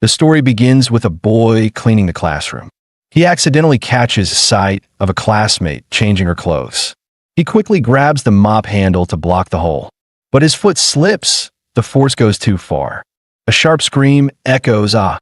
The story begins with a boy cleaning the classroom. He accidentally catches sight of a classmate changing her clothes. He quickly grabs the mop handle to block the hole. But his foot slips. The force goes too far. A sharp scream echoes, ah.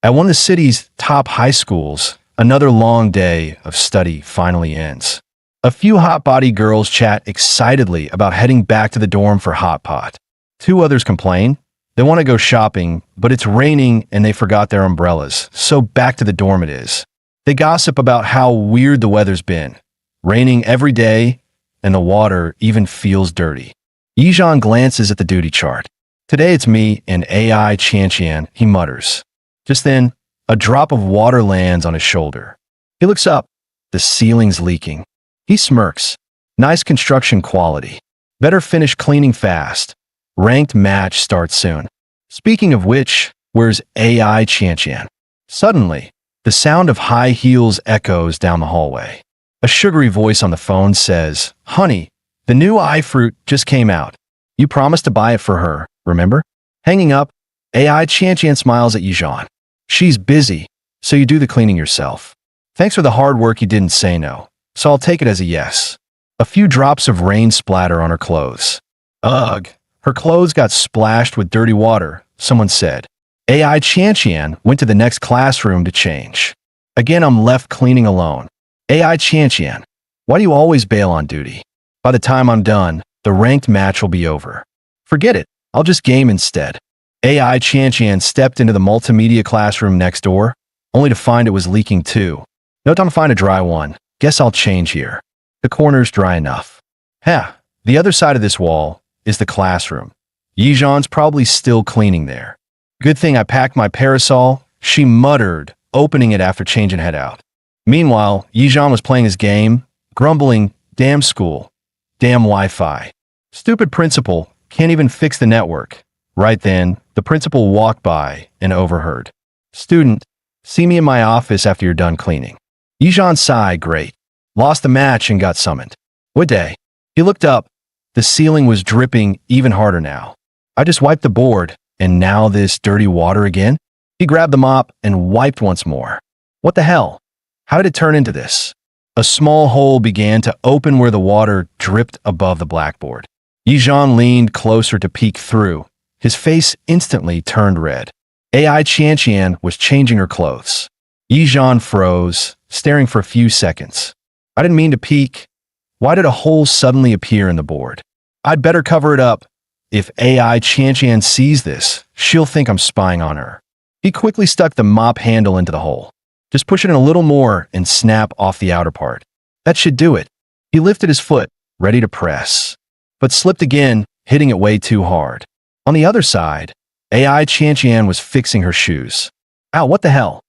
At one of the city's top high schools, another long day of study finally ends. A few hot-body girls chat excitedly about heading back to the dorm for hot pot. Two others complain. They want to go shopping, but it's raining and they forgot their umbrellas, so back to the dorm it is. They gossip about how weird the weather's been. Raining every day, and the water even feels dirty. Yijan glances at the duty chart. Today it's me and AI Chanchian, he mutters. Just then, a drop of water lands on his shoulder. He looks up. The ceiling's leaking. He smirks. Nice construction quality. Better finish cleaning fast. Ranked match starts soon. Speaking of which, where's AI Chanchian? Suddenly, the sound of high heels echoes down the hallway. A sugary voice on the phone says, "Honey, the new iFruit just came out. You promised to buy it for her, remember?" Hanging up, AI Chanchian smiles at Yijan. "She's busy, so you do the cleaning yourself. Thanks for the hard work, you didn't say no, so I'll take it as a yes." A few drops of rain splatter on her clothes. Ugh. Her clothes got splashed with dirty water, someone said. AI Chanchian went to the next classroom to change. Again, I'm left cleaning alone. AI Chanchian, why do you always bail on duty? By the time I'm done, the ranked match will be over. Forget it, I'll just game instead. AI Chanchian stepped into the multimedia classroom next door, only to find it was leaking too. No time to find a dry one. Guess I'll change here. The corner's dry enough. The other side of this wall is the classroom. Yijan's probably still cleaning there. Good thing I packed my parasol, she muttered, opening it after changing head out. Meanwhile, Yijan was playing his game, grumbling, damn school, damn Wi-Fi. Stupid principal, can't even fix the network. Right then, the principal walked by and overheard. Student, see me in my office after you're done cleaning. Yijan sighed, great. Lost the match and got summoned. What day? He looked up. The ceiling was dripping even harder now. I just wiped the board, and now this dirty water again? He grabbed the mop and wiped once more. What the hell? How did it turn into this? A small hole began to open where the water dripped above the blackboard. Yijan leaned closer to peek through. His face instantly turned red. AI Chanchian was changing her clothes. Yijan froze, staring for a few seconds. I didn't mean to peek. Why did a hole suddenly appear in the board? I'd better cover it up. If AI Chanchian sees this, she'll think I'm spying on her. He quickly stuck the mop handle into the hole. Just push it in a little more and snap off the outer part. That should do it. He lifted his foot, ready to press, but slipped again, hitting it way too hard. On the other side, AI Chanchian was fixing her shoes. Ow, what the hell?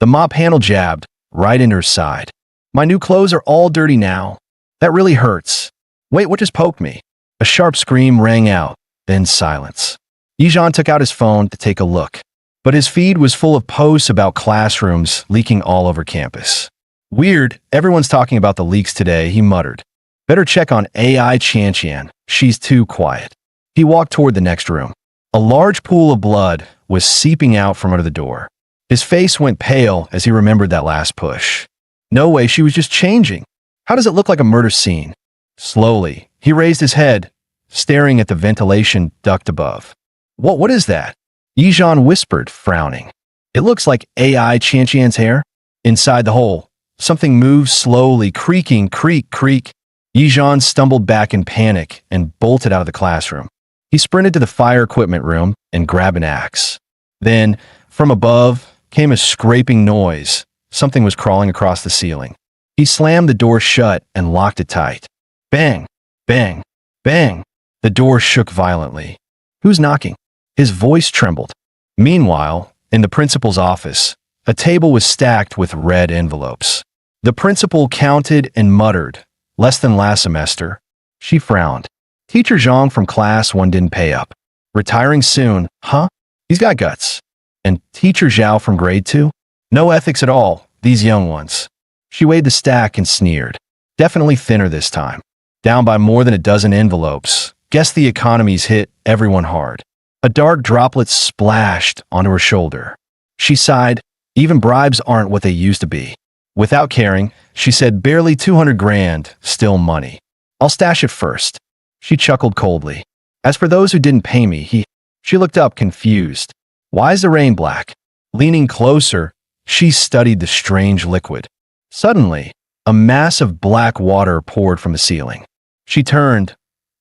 The mop handle jabbed right into her side. My new clothes are all dirty now. That really hurts. Wait, what just poked me? A sharp scream rang out, then silence. Yijan took out his phone to take a look, but his feed was full of posts about classrooms leaking all over campus. Weird, everyone's talking about the leaks today, he muttered. Better check on AI Chanchian, she's too quiet. He walked toward the next room. A large pool of blood was seeping out from under the door. His face went pale as he remembered that last push. No way, she was just changing. How does it look like a murder scene? Slowly, he raised his head, staring at the ventilation duct above. What is that? Yijan whispered, frowning. It looks like AI Chanchian's hair. Inside the hole, something moved slowly, creaking, creak, creak. Yijan stumbled back in panic and bolted out of the classroom. He sprinted to the fire equipment room and grabbed an axe. Then, from above, came a scraping noise. Something was crawling across the ceiling. He slammed the door shut and locked it tight. Bang, bang, bang. The door shook violently. Who's knocking? His voice trembled. Meanwhile, in the principal's office, a table was stacked with red envelopes. The principal counted and muttered, less than last semester. She frowned. Teacher Zhang from class 1 didn't pay up. Retiring soon, huh? He's got guts. And Teacher Zhao from grade 2? No ethics at all, these young ones. She weighed the stack and sneered. Definitely thinner this time. Down by more than a dozen envelopes. Guess the economy's hit everyone hard. A dark droplet splashed onto her shoulder. She sighed. Even bribes aren't what they used to be. Without caring, she said barely 200 grand, still money. I'll stash it first. She chuckled coldly. As for those who didn't pay me, she looked up confused. Why is the rain black? Leaning closer, she studied the strange liquid. Suddenly, a mass of black water poured from the ceiling. She turned,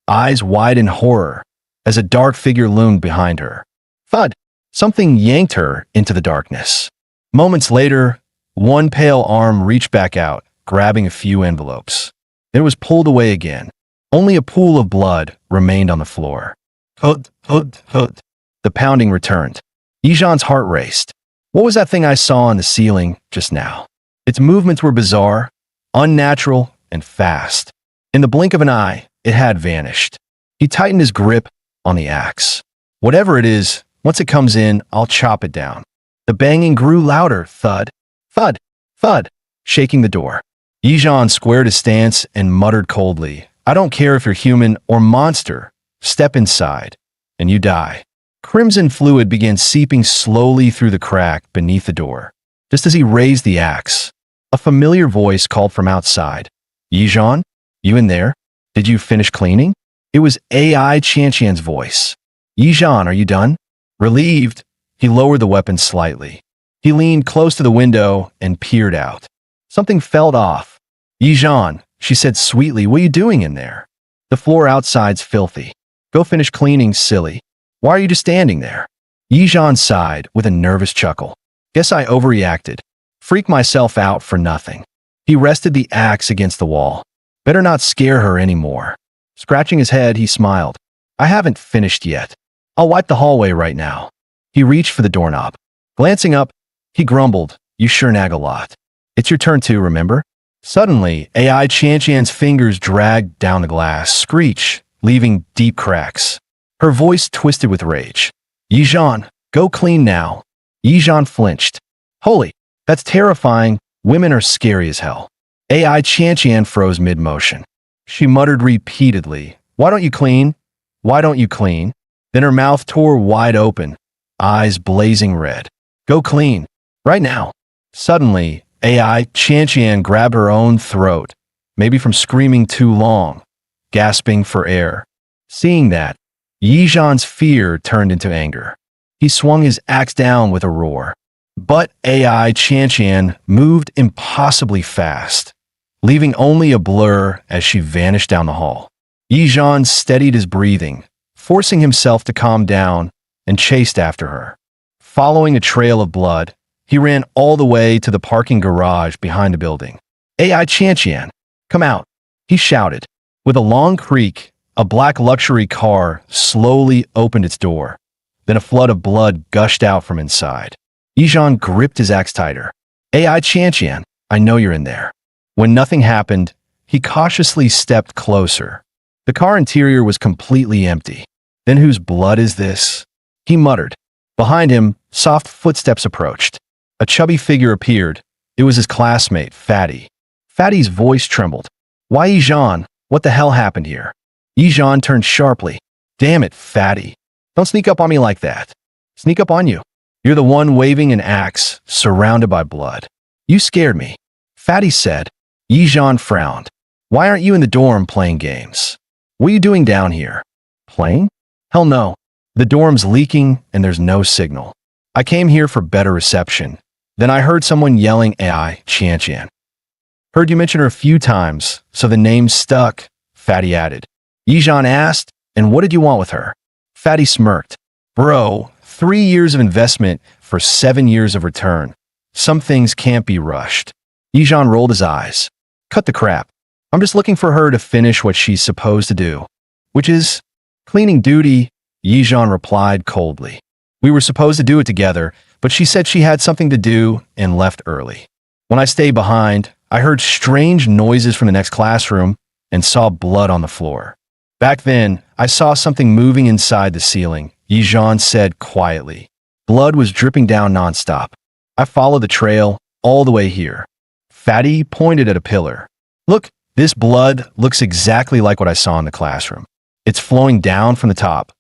eyes wide in horror, as a dark figure loomed behind her. Thud! Something yanked her into the darkness. Moments later, one pale arm reached back out, grabbing a few envelopes. It was pulled away again. Only a pool of blood remained on the floor. Hud, hud, hud. The pounding returned. Yijan's heart raced. What was that thing I saw on the ceiling just now? Its movements were bizarre, unnatural, and fast. In the blink of an eye, it had vanished. He tightened his grip on the axe. Whatever it is, once it comes in, I'll chop it down. The banging grew louder, thud, thud, thud, shaking the door. Yijan squared his stance and muttered coldly, I don't care if you're human or monster. Step inside, and you die. Crimson fluid began seeping slowly through the crack beneath the door. Just as he raised the axe, a familiar voice called from outside. Yijan, you in there? Did you finish cleaning? It was AI Chanqian's voice. Yijan, are you done? Relieved, he lowered the weapon slightly. He leaned close to the window and peered out. Something felt off. Yijan, she said sweetly, what are you doing in there? The floor outside's filthy. Go finish cleaning, silly. Why are you just standing there? Yijan sighed with a nervous chuckle. Guess I overreacted. Freaked myself out for nothing. He rested the axe against the wall. Better not scare her anymore. Scratching his head, he smiled. I haven't finished yet. I'll wipe the hallway right now. He reached for the doorknob. Glancing up, he grumbled, you sure nag a lot. It's your turn too, remember? Suddenly, AI Chanqian's fingers dragged down the glass, screech, leaving deep cracks. Her voice twisted with rage. Yijan, go clean now. Yijan flinched. Holy, that's terrifying. Women are scary as hell. AI Chanqian froze mid-motion. She muttered repeatedly, why don't you clean? Why don't you clean? Then her mouth tore wide open, eyes blazing red. Go clean. Right now. Suddenly, AI Chanqian grabbed her own throat, maybe from screaming too long, gasping for air. Seeing that, Yijan's fear turned into anger. He swung his axe down with a roar. But AI Chanqian moved impossibly fast, leaving only a blur as she vanished down the hall. Yijan steadied his breathing, forcing himself to calm down, and chased after her. Following a trail of blood, he ran all the way to the parking garage behind the building. AI Chanqian, come out, he shouted. With a long creak, a black luxury car slowly opened its door. Then a flood of blood gushed out from inside. Yijan gripped his axe tighter. AI Chanqian, I know you're in there. When nothing happened, he cautiously stepped closer. The car interior was completely empty. Then whose blood is this? He muttered. Behind him, soft footsteps approached. A chubby figure appeared. It was his classmate, Fatty. Fatty's voice trembled. Why Yijan? What the hell happened here? Yijan turned sharply. Damn it, Fatty. Don't sneak up on me like that. Sneak up on you. You're the one waving an axe, surrounded by blood. You scared me. Fatty said. Yijan frowned. Why aren't you in the dorm playing games? What are you doing down here? Playing? Hell no. The dorm's leaking and there's no signal. I came here for better reception. Then I heard someone yelling AI Chanqian. Heard you mention her a few times, so the name stuck, Fatty added. Yijan asked, and what did you want with her? Fatty smirked. Bro, 3 years of investment for 7 years of return. Some things can't be rushed. Yijan rolled his eyes. Cut the crap. I'm just looking for her to finish what she's supposed to do. Which is cleaning duty, Yijan replied coldly. We were supposed to do it together, but she said she had something to do and left early. When I stayed behind, I heard strange noises from the next classroom and saw blood on the floor. Back then, I saw something moving inside the ceiling, Yijan said quietly. Blood was dripping down nonstop. I followed the trail all the way here. Fatty pointed at a pillar. Look, this blood looks exactly like what I saw in the classroom. It's flowing down from the top.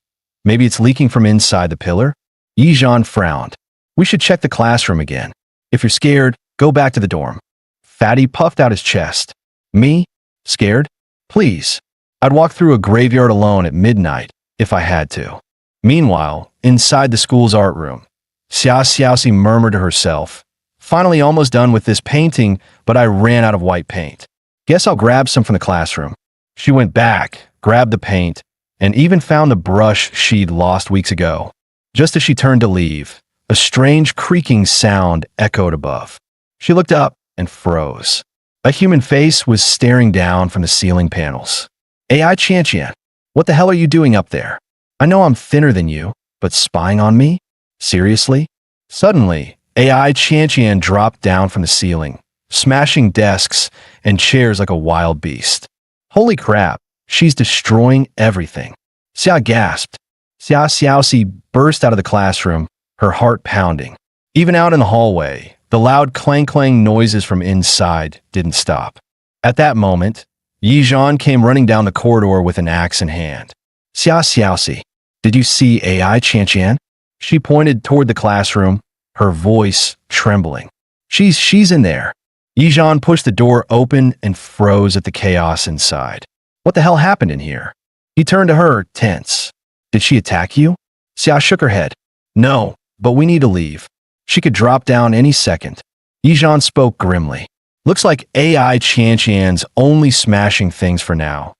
Maybe it's leaking from inside the pillar? Yijan frowned. We should check the classroom again. If you're scared, go back to the dorm. Fatty puffed out his chest. Me? Scared? Please. I'd walk through a graveyard alone at midnight if I had to. Meanwhile, inside the school's art room, Xiaoxi murmured to herself, finally almost done with this painting, but I ran out of white paint. Guess I'll grab some from the classroom. She went back, grabbed the paint, and even found the brush she'd lost weeks ago. Just as she turned to leave, a strange creaking sound echoed above. She looked up and froze. A human face was staring down from the ceiling panels. AI Chantian, what the hell are you doing up there? I know I'm thinner than you, but spying on me? Seriously? Suddenly, AI Chantian dropped down from the ceiling, smashing desks and chairs like a wild beast. Holy crap, she's destroying everything. Xia gasped. Xiaoxi burst out of the classroom, her heart pounding. Even out in the hallway, the loud clang-clang noises from inside didn't stop. At that moment, Yizhan came running down the corridor with an axe in hand. Xiaoxi, did you see AI Chantian? She pointed toward the classroom, her voice trembling. She's in there. Yizhan pushed the door open and froze at the chaos inside. What the hell happened in here? He turned to her, tense. Did she attack you? Xia shook her head. No, but we need to leave. She could drop down any second. Yizhan spoke grimly. Looks like AI Chantian's only smashing things for now.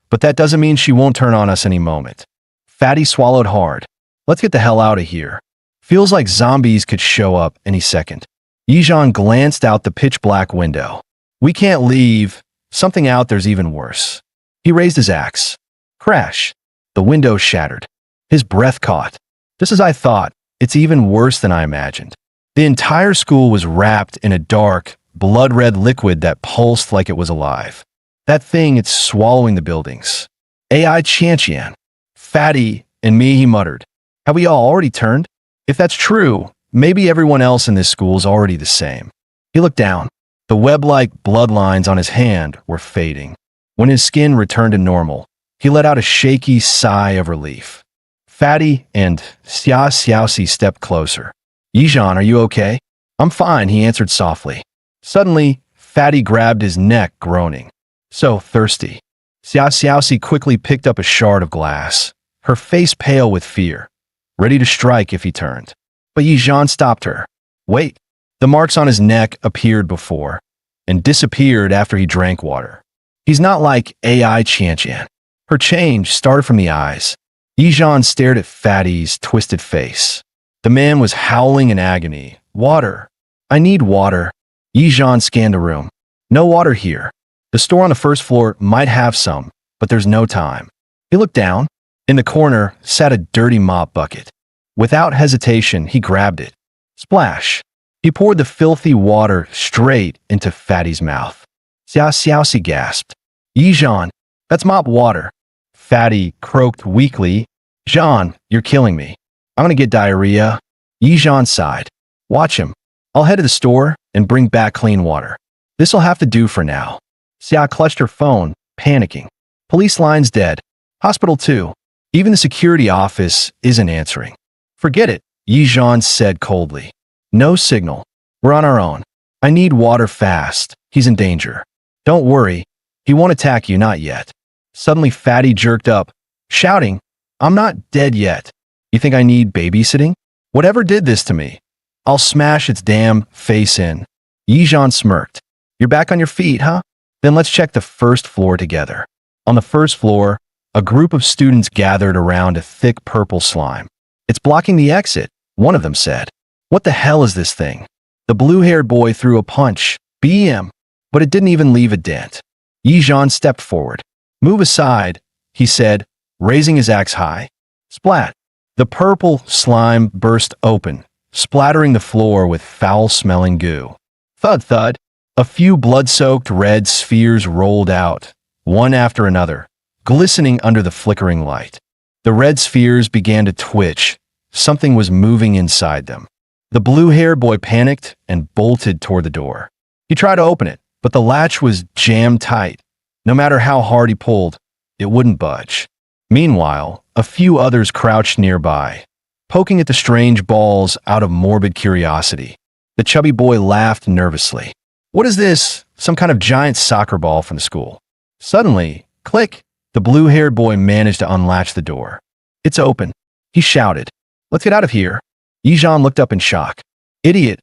But that doesn't mean she won't turn on us any moment. Fatty swallowed hard. Let's get the hell out of here. Feels like zombies could show up any second. Yizhan glanced out the pitch-black window. We can't leave. Something out there's even worse. He raised his axe. Crash. The window shattered. His breath caught. Just as I thought, it's even worse than I imagined. The entire school was wrapped in a dark, blood-red liquid that pulsed like it was alive. That thing, it's swallowing the buildings. AI Chantian. Fatty and me, he muttered. Have we all already turned? If that's true, maybe everyone else in this school is already the same. He looked down. The web-like bloodlines on his hand were fading. When his skin returned to normal, he let out a shaky sigh of relief. Fatty and Xiaoxi stepped closer. Yizhan, are you okay? I'm fine, he answered softly. Suddenly, Fatty grabbed his neck, groaning. So thirsty. Xiaoxi quickly picked up a shard of glass, her face pale with fear, ready to strike if he turned. But Yizhan stopped her. Wait. The marks on his neck appeared before, and disappeared after he drank water. He's not like AI Chantian. Her change started from the eyes. Yizhan stared at Fatty's twisted face. The man was howling in agony. Water. I need water. Yizhan scanned the room. No water here. The store on the first floor might have some, but there's no time. He looked down. In the corner sat a dirty mop bucket. Without hesitation, he grabbed it. Splash. He poured the filthy water straight into Fatty's mouth. Xiaoxi gasped. Yizhan, that's mop water. Fatty croaked weakly. Zhan, you're killing me. I'm gonna get diarrhea. Yizhan sighed. Watch him. I'll head to the store and bring back clean water. This'll have to do for now. Xia clutched her phone, panicking. Police line's dead. Hospital too. Even the security office isn't answering. Forget it, Yizhan said coldly. No signal. We're on our own. I need water fast. He's in danger. Don't worry. He won't attack you, not yet. Suddenly Fatty jerked up, shouting, I'm not dead yet. You think I need babysitting? Whatever did this to me, I'll smash its damn face in. Yizhan smirked. You're back on your feet, huh? Then let's check the first floor together. On the first floor, a group of students gathered around a thick purple slime. It's blocking the exit, one of them said. What the hell is this thing? The blue-haired boy threw a punch, BM, but it didn't even leave a dent. Yizhan stepped forward. Move aside, he said, raising his axe high. Splat. The purple slime burst open, splattering the floor with foul-smelling goo. Thud thud. A few blood-soaked red spheres rolled out, one after another, glistening under the flickering light. The red spheres began to twitch. Something was moving inside them. The blue-haired boy panicked and bolted toward the door. He tried to open it, but the latch was jammed tight. No matter how hard he pulled, it wouldn't budge. Meanwhile, a few others crouched nearby, poking at the strange balls out of morbid curiosity. The chubby boy laughed nervously. What is this? Some kind of giant soccer ball from the school. Suddenly, click, the blue-haired boy managed to unlatch the door. It's open, he shouted. Let's get out of here. Yijan looked up in shock. Idiot.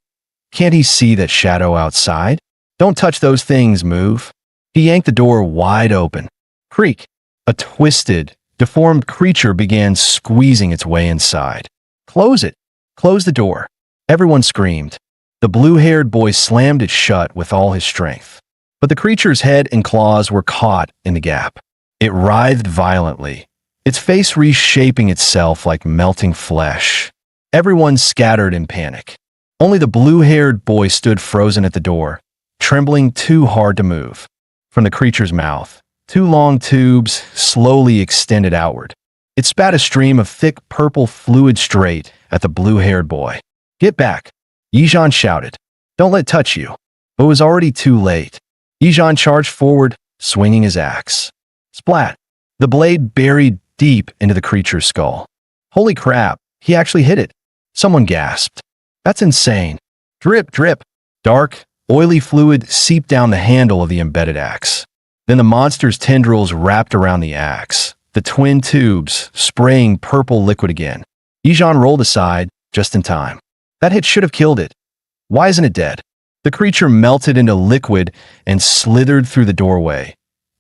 Can't he see that shadow outside? Don't touch those things, move. He yanked the door wide open. Creak. A twisted, deformed creature began squeezing its way inside. Close it. Close the door. Everyone screamed. The blue-haired boy slammed it shut with all his strength. But the creature's head and claws were caught in the gap. It writhed violently, its face reshaping itself like melting flesh. Everyone scattered in panic. Only the blue-haired boy stood frozen at the door, trembling too hard to move. From the creature's mouth, two long tubes slowly extended outward. It spat a stream of thick purple fluid straight at the blue-haired boy. Get back, Yijan shouted. Don't let it touch you. But it was already too late. Yijan charged forward, swinging his axe. Splat! The blade buried deep into the creature's skull. Holy crap, he actually hit it. Someone gasped. That's insane. Drip, drip. Dark, oily fluid seeped down the handle of the embedded axe. Then the monster's tendrils wrapped around the axe, the twin tubes spraying purple liquid again. Yijan rolled aside, just in time. That hit should have killed it. Why isn't it dead? The creature melted into liquid and slithered through the doorway,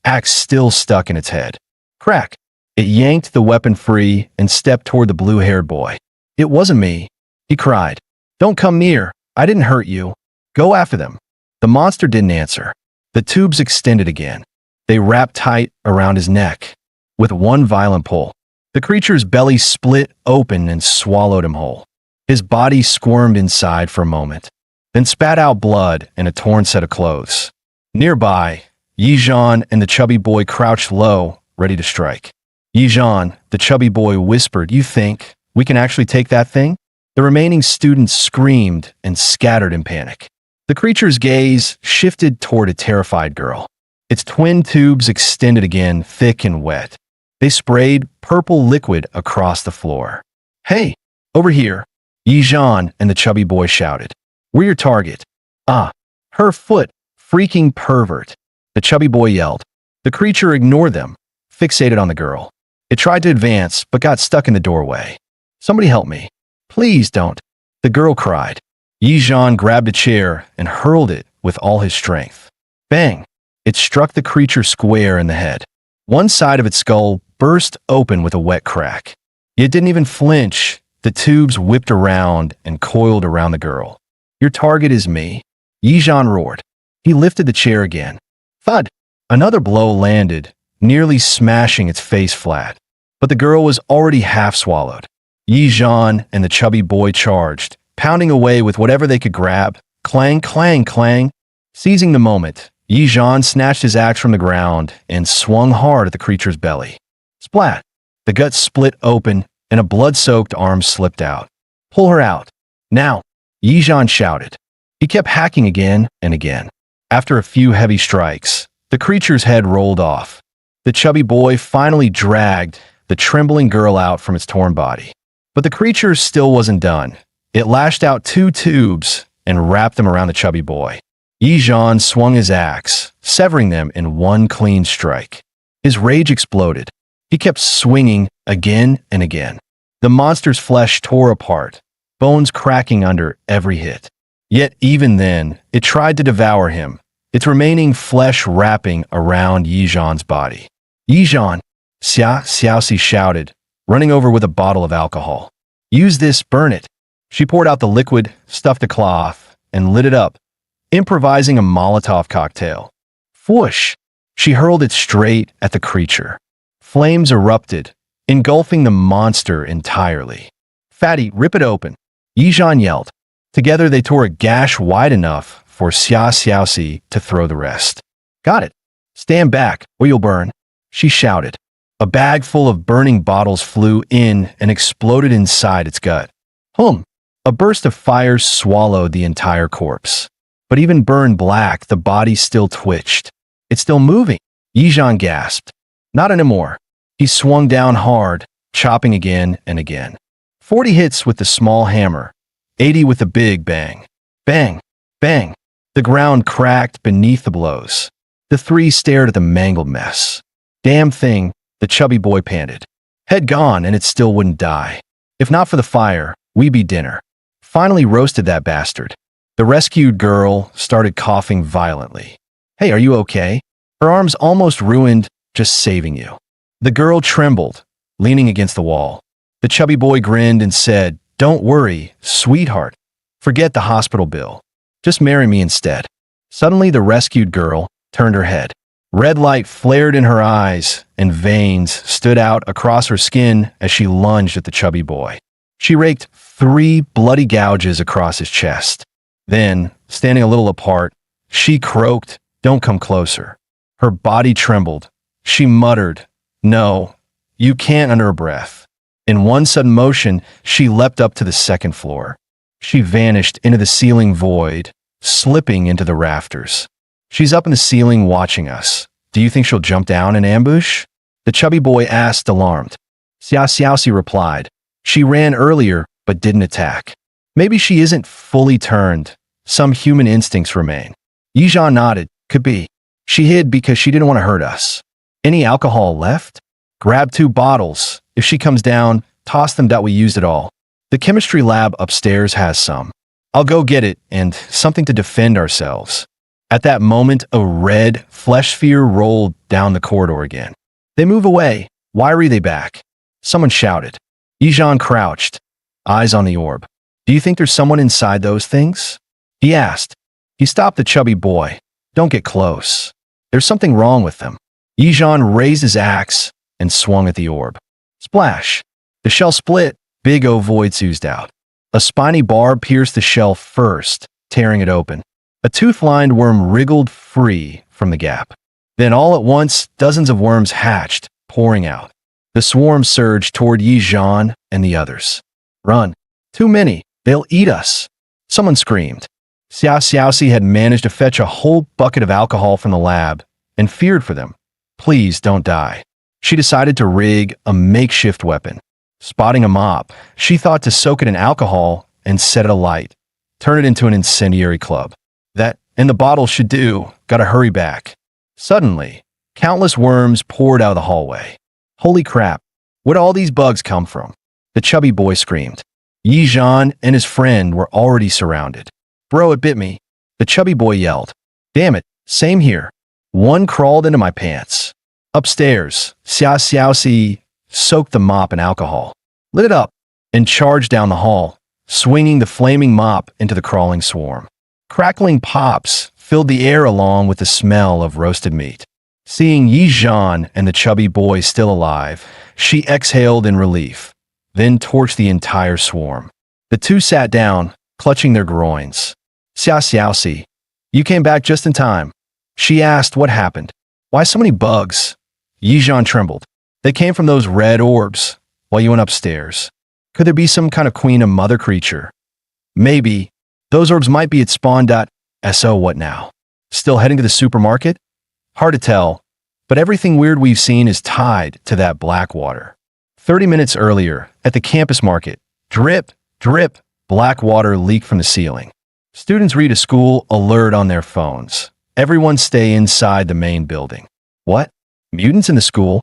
axe still stuck in its head. Crack! It yanked the weapon free and stepped toward the blue-haired boy. It wasn't me, he cried. Don't come near. I didn't hurt you. Go after them. The monster didn't answer. The tubes extended again. They wrapped tight around his neck. With one violent pull, the creature's belly split open and swallowed him whole. His body squirmed inside for a moment, then spat out blood and a torn set of clothes. Nearby, Yijan and the chubby boy crouched low, ready to strike. Yijan, the chubby boy, whispered, You think we can actually take that thing? The remaining students screamed and scattered in panic. The creature's gaze shifted toward a terrified girl. Its twin tubes extended again, thick and wet. They sprayed purple liquid across the floor. Hey, over here, Yijan and the chubby boy shouted. We're your target. Ah, her foot, freaking pervert. The chubby boy yelled. The creature ignored them, fixated on the girl. It tried to advance, but got stuck in the doorway. Somebody help me. Please don't. The girl cried. Yijan grabbed a chair and hurled it with all his strength. Bang! It struck the creature square in the head. One side of its skull burst open with a wet crack. It didn't even flinch. The tubes whipped around and coiled around the girl. Your target is me, Yijan roared. He lifted the chair again. Thud! Another blow landed, nearly smashing its face flat. But the girl was already half swallowed. Yijan and the chubby boy charged, pounding away with whatever they could grab. Clang, clang, clang. Seizing the moment, Yijan snatched his axe from the ground and swung hard at the creature's belly. Splat! The gut split open and a blood-soaked arm slipped out. Pull her out. Now! Yijan shouted. He kept hacking again and again. After a few heavy strikes, the creature's head rolled off. The chubby boy finally dragged the trembling girl out from its torn body. But the creature still wasn't done. It lashed out two tubes and wrapped them around the chubby boy. Yijan swung his axe, severing them in one clean strike. His rage exploded. He kept swinging again and again. The monster's flesh tore apart, bones cracking under every hit. Yet even then, it tried to devour him, its remaining flesh wrapping around Yijan's body. Yijan, Xiaoxi shouted, running over with a bottle of alcohol. Use this, burn it. She poured out the liquid, stuffed a cloth, and lit it up, improvising a Molotov cocktail. Whoosh! She hurled it straight at the creature. Flames erupted, engulfing the monster entirely. Fatty, rip it open, Yijan yelled. Together they tore a gash wide enough for Xiaoxi to throw the rest. Got it. Stand back, or you'll burn, she shouted. A bag full of burning bottles flew in and exploded inside its gut. A burst of fire swallowed the entire corpse. But even burned black, the body still twitched. It's still moving, Yijan gasped. Not anymore. He swung down hard, chopping again and again. 40 hits with the small hammer, 80 with the big bang. Bang, bang. The ground cracked beneath the blows. The three stared at the mangled mess. Damn thing, the chubby boy panted. Head gone and it still wouldn't die. If not for the fire, we'd be dinner. Finally roasted that bastard. The rescued girl started coughing violently. Hey, are you okay? Her arms almost ruined just saving you. The girl trembled, leaning against the wall. The chubby boy grinned and said, Don't worry, sweetheart. Forget the hospital bill. Just marry me instead. Suddenly, the rescued girl turned her head. Red light flared in her eyes, and veins stood out across her skin as she lunged at the chubby boy. She raked 3 bloody gouges across his chest. Then, standing a little apart, she croaked, Don't come closer. Her body trembled. She muttered, No, you can't, under her breath. In one sudden motion, she leapt up to the second floor. She vanished into the ceiling void, slipping into the rafters. She's up in the ceiling watching us. Do you think she'll jump down and ambush? The chubby boy asked, alarmed. Xiaoxi replied. She ran earlier, but didn't attack. Maybe she isn't fully turned. Some human instincts remain. Yizhan nodded. Could be. She hid because she didn't want to hurt us. Any alcohol left? Grab 2 bottles. If she comes down, toss them that we used it all. The chemistry lab upstairs has some. I'll go get it and something to defend ourselves. At that moment, a red flesh sphere rolled down the corridor again. They move away. Why are they back? Someone shouted. Yizhan crouched, eyes on the orb. Do you think there's someone inside those things? He asked. He stopped the chubby boy. Don't get close. There's something wrong with them. Yizhan raised his axe and swung at the orb. Splash. The shell split. Big ovoids oozed out. A spiny barb pierced the shell first, tearing it open. A tooth-lined worm wriggled free from the gap. Then all at once, dozens of worms hatched, pouring out. The swarm surged toward Yizhan and the others. Run. Too many. They'll eat us. Someone screamed. Xiaoxi had managed to fetch a whole bucket of alcohol from the lab and feared for them. Please don't die. She decided to rig a makeshift weapon. Spotting a mop, she thought to soak it in alcohol and set it alight. Turn it into an incendiary club. That and the bottle should do. Gotta hurry back. Suddenly, countless worms poured out of the hallway. Holy crap, where'd all these bugs come from? The chubby boy screamed. Yizhan and his friend were already surrounded. Bro, it bit me. The chubby boy yelled. Damn it, same here. One crawled into my pants. Upstairs, Xiaoxi soaked the mop in alcohol, lit it up, and charged down the hall, swinging the flaming mop into the crawling swarm. Crackling pops filled the air along with the smell of roasted meat. Seeing Yizhan and the chubby boy still alive, she exhaled in relief, then torched the entire swarm. The two sat down, clutching their groins. Xiaoxi, you came back just in time. She asked what happened. Why so many bugs? Yizhan trembled. They came from those red orbs while you went upstairs. Could there be some kind of queen and mother creature? Maybe. Those orbs might be at spawn.so. What now? Still heading to the supermarket? Hard to tell, but everything weird we've seen is tied to that black water. 30 minutes earlier, at the campus market, drip, drip, black water leaked from the ceiling. Students read a school alert on their phones. Everyone stay inside the main building. What? Mutants in the school?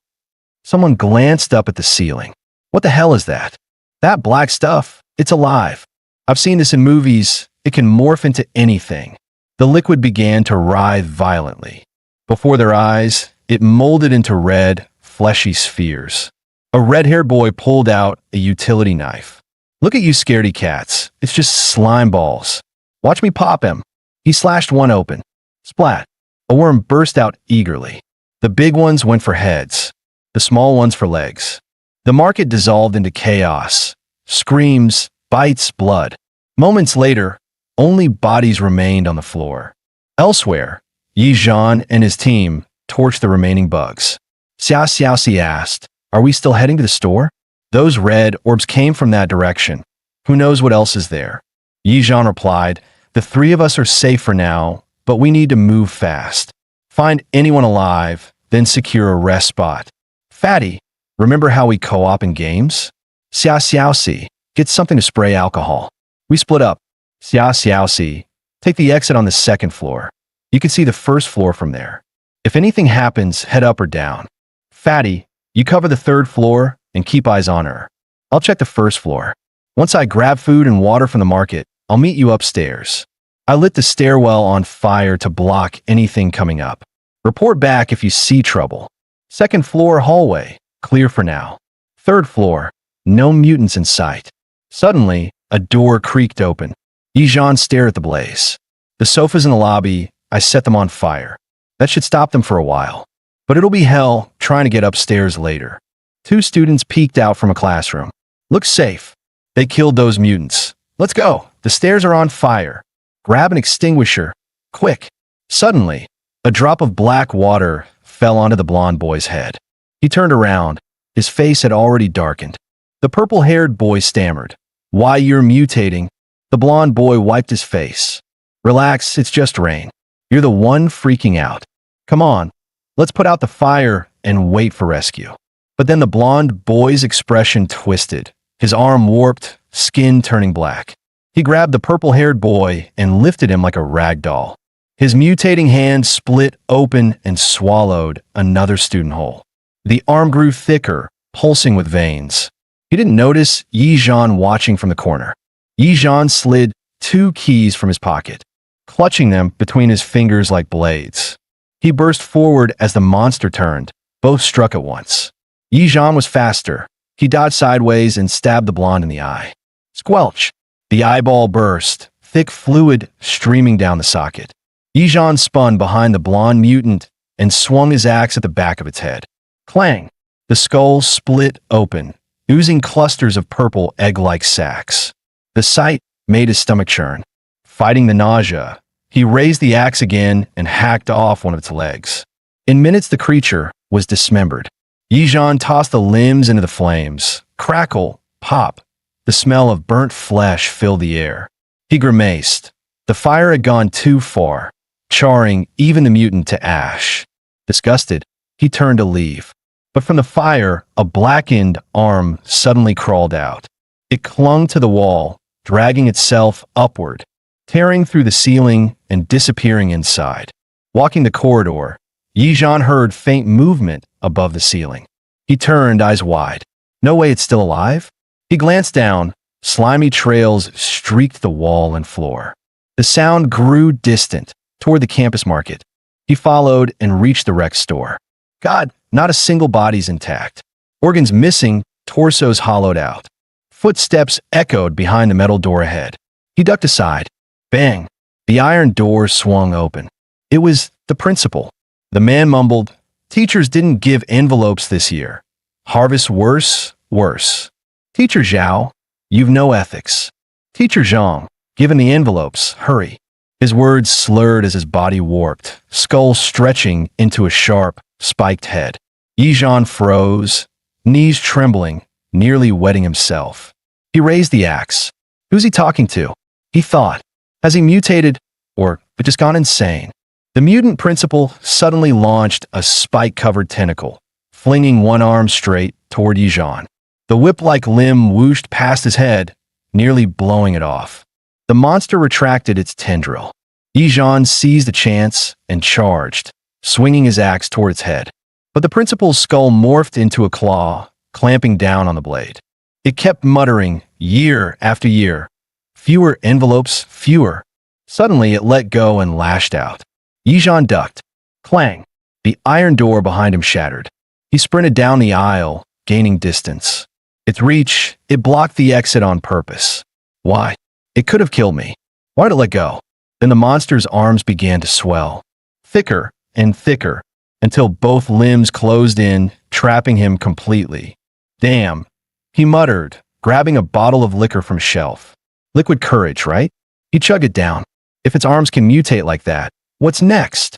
Someone glanced up at the ceiling. What the hell is that? That black stuff, it's alive. I've seen this in movies. It can morph into anything. The liquid began to writhe violently. Before their eyes, it molded into red, fleshy spheres. A red-haired boy pulled out a utility knife. Look at you scaredy cats. It's just slime balls. Watch me pop him. He slashed one open. Splat. A worm burst out eagerly. The big ones went for heads. The small ones for legs. The market dissolved into chaos. Screams, bites, blood. Moments later, only bodies remained on the floor. Elsewhere, Yizhan and his team torched the remaining bugs. Xiaoxi asked, Are we still heading to the store? Those red orbs came from that direction. Who knows what else is there? Yizhan replied, The 3 of us are safe for now, but we need to move fast. Find anyone alive, then secure a rest spot. Fatty, remember how we co-op in games? Xiaoxi, Get something to spray alcohol. We split up. Xiao Xiao Si. Take the exit on the second floor. You can see the first floor from there. If anything happens, head up or down. Fatty, you cover the third floor and keep eyes on her. I'll check the first floor. Once I grab food and water from the market, I'll meet you upstairs. I lit the stairwell on fire to block anything coming up. Report back if you see trouble. Second floor hallway, clear for now. Third floor, no mutants in sight. Suddenly, a door creaked open. Yijan stared at the blaze. The sofas in the lobby, I set them on fire. That should stop them for a while. But it'll be hell trying to get upstairs later. 2 students peeked out from a classroom. Looks safe. They killed those mutants. Let's go. The stairs are on fire. Grab an extinguisher. Quick. Suddenly, a drop of black water fell onto the blonde boy's head. He turned around. His face had already darkened. The purple-haired boy stammered. Why, you're mutating? The blonde boy wiped his face. Relax, it's just rain. You're the one freaking out. Come on, let's put out the fire and wait for rescue. But then the blonde boy's expression twisted. His arm warped, skin turning black. He grabbed the purple-haired boy and lifted him like a rag doll. His mutating hand split open and swallowed another student whole. The arm grew thicker, pulsing with veins. He didn't notice Yijan watching from the corner. Yijan slid 2 keys from his pocket, clutching them between his fingers like blades. He burst forward as the monster turned. Both struck at once. Yijan was faster. He dodged sideways and stabbed the blonde in the eye. Squelch! The eyeball burst, thick fluid streaming down the socket. Yijan spun behind the blonde mutant and swung his axe at the back of its head. Clang! The skull split open, oozing clusters of purple egg-like sacs. The sight made his stomach churn. Fighting the nausea, he raised the axe again and hacked off one of its legs. In minutes, the creature was dismembered. Yijan tossed the limbs into the flames. Crackle, pop. The smell of burnt flesh filled the air. He grimaced. The fire had gone too far, charring even the mutant to ash. Disgusted, he turned to leave. But from the fire, a blackened arm suddenly crawled out. It clung to the wall, dragging itself upward, tearing through the ceiling and disappearing inside. Walking the corridor, Yijan heard faint movement above the ceiling. He turned, eyes wide. No way it's still alive? He glanced down. Slimy trails streaked the wall and floor. The sound grew distant, toward the campus market. He followed and reached the rec store. God, not a single body's intact. Organs missing, torsos hollowed out. Footsteps echoed behind the metal door ahead. He ducked aside. Bang! The iron door swung open. It was the principal. The man mumbled, "Teachers didn't give envelopes this year. Harvest worse, worse. Teacher Zhao, you've no ethics. Teacher Zhang, give him the envelopes, hurry." His words slurred as his body warped, skull stretching into a sharp, spiked head. Yijan froze, knees trembling, nearly wetting himself. He raised the axe. Who's he talking to? He thought. Has he mutated, or just gone insane? The mutant principal suddenly launched a spike-covered tentacle, flinging one arm straight toward Yijan. The whip-like limb whooshed past his head, nearly blowing it off. The monster retracted its tendril. Yijan seized the chance and charged, swinging his axe toward its head. But the principal's skull morphed into a claw, clamping down on the blade. It kept muttering, year after year. Fewer envelopes, fewer. Suddenly it let go and lashed out. Yijan ducked. Clang! The iron door behind him shattered. He sprinted down the aisle, gaining distance. Its reach, it blocked the exit on purpose. Why? It could have killed me. Why did it let go? Then the monster's arms began to swell. Thicker and thicker, until both limbs closed in, trapping him completely. Damn, he muttered, grabbing a bottle of liquor from a shelf. Liquid courage, right? He chugged it down. If its arms can mutate like that, what's next?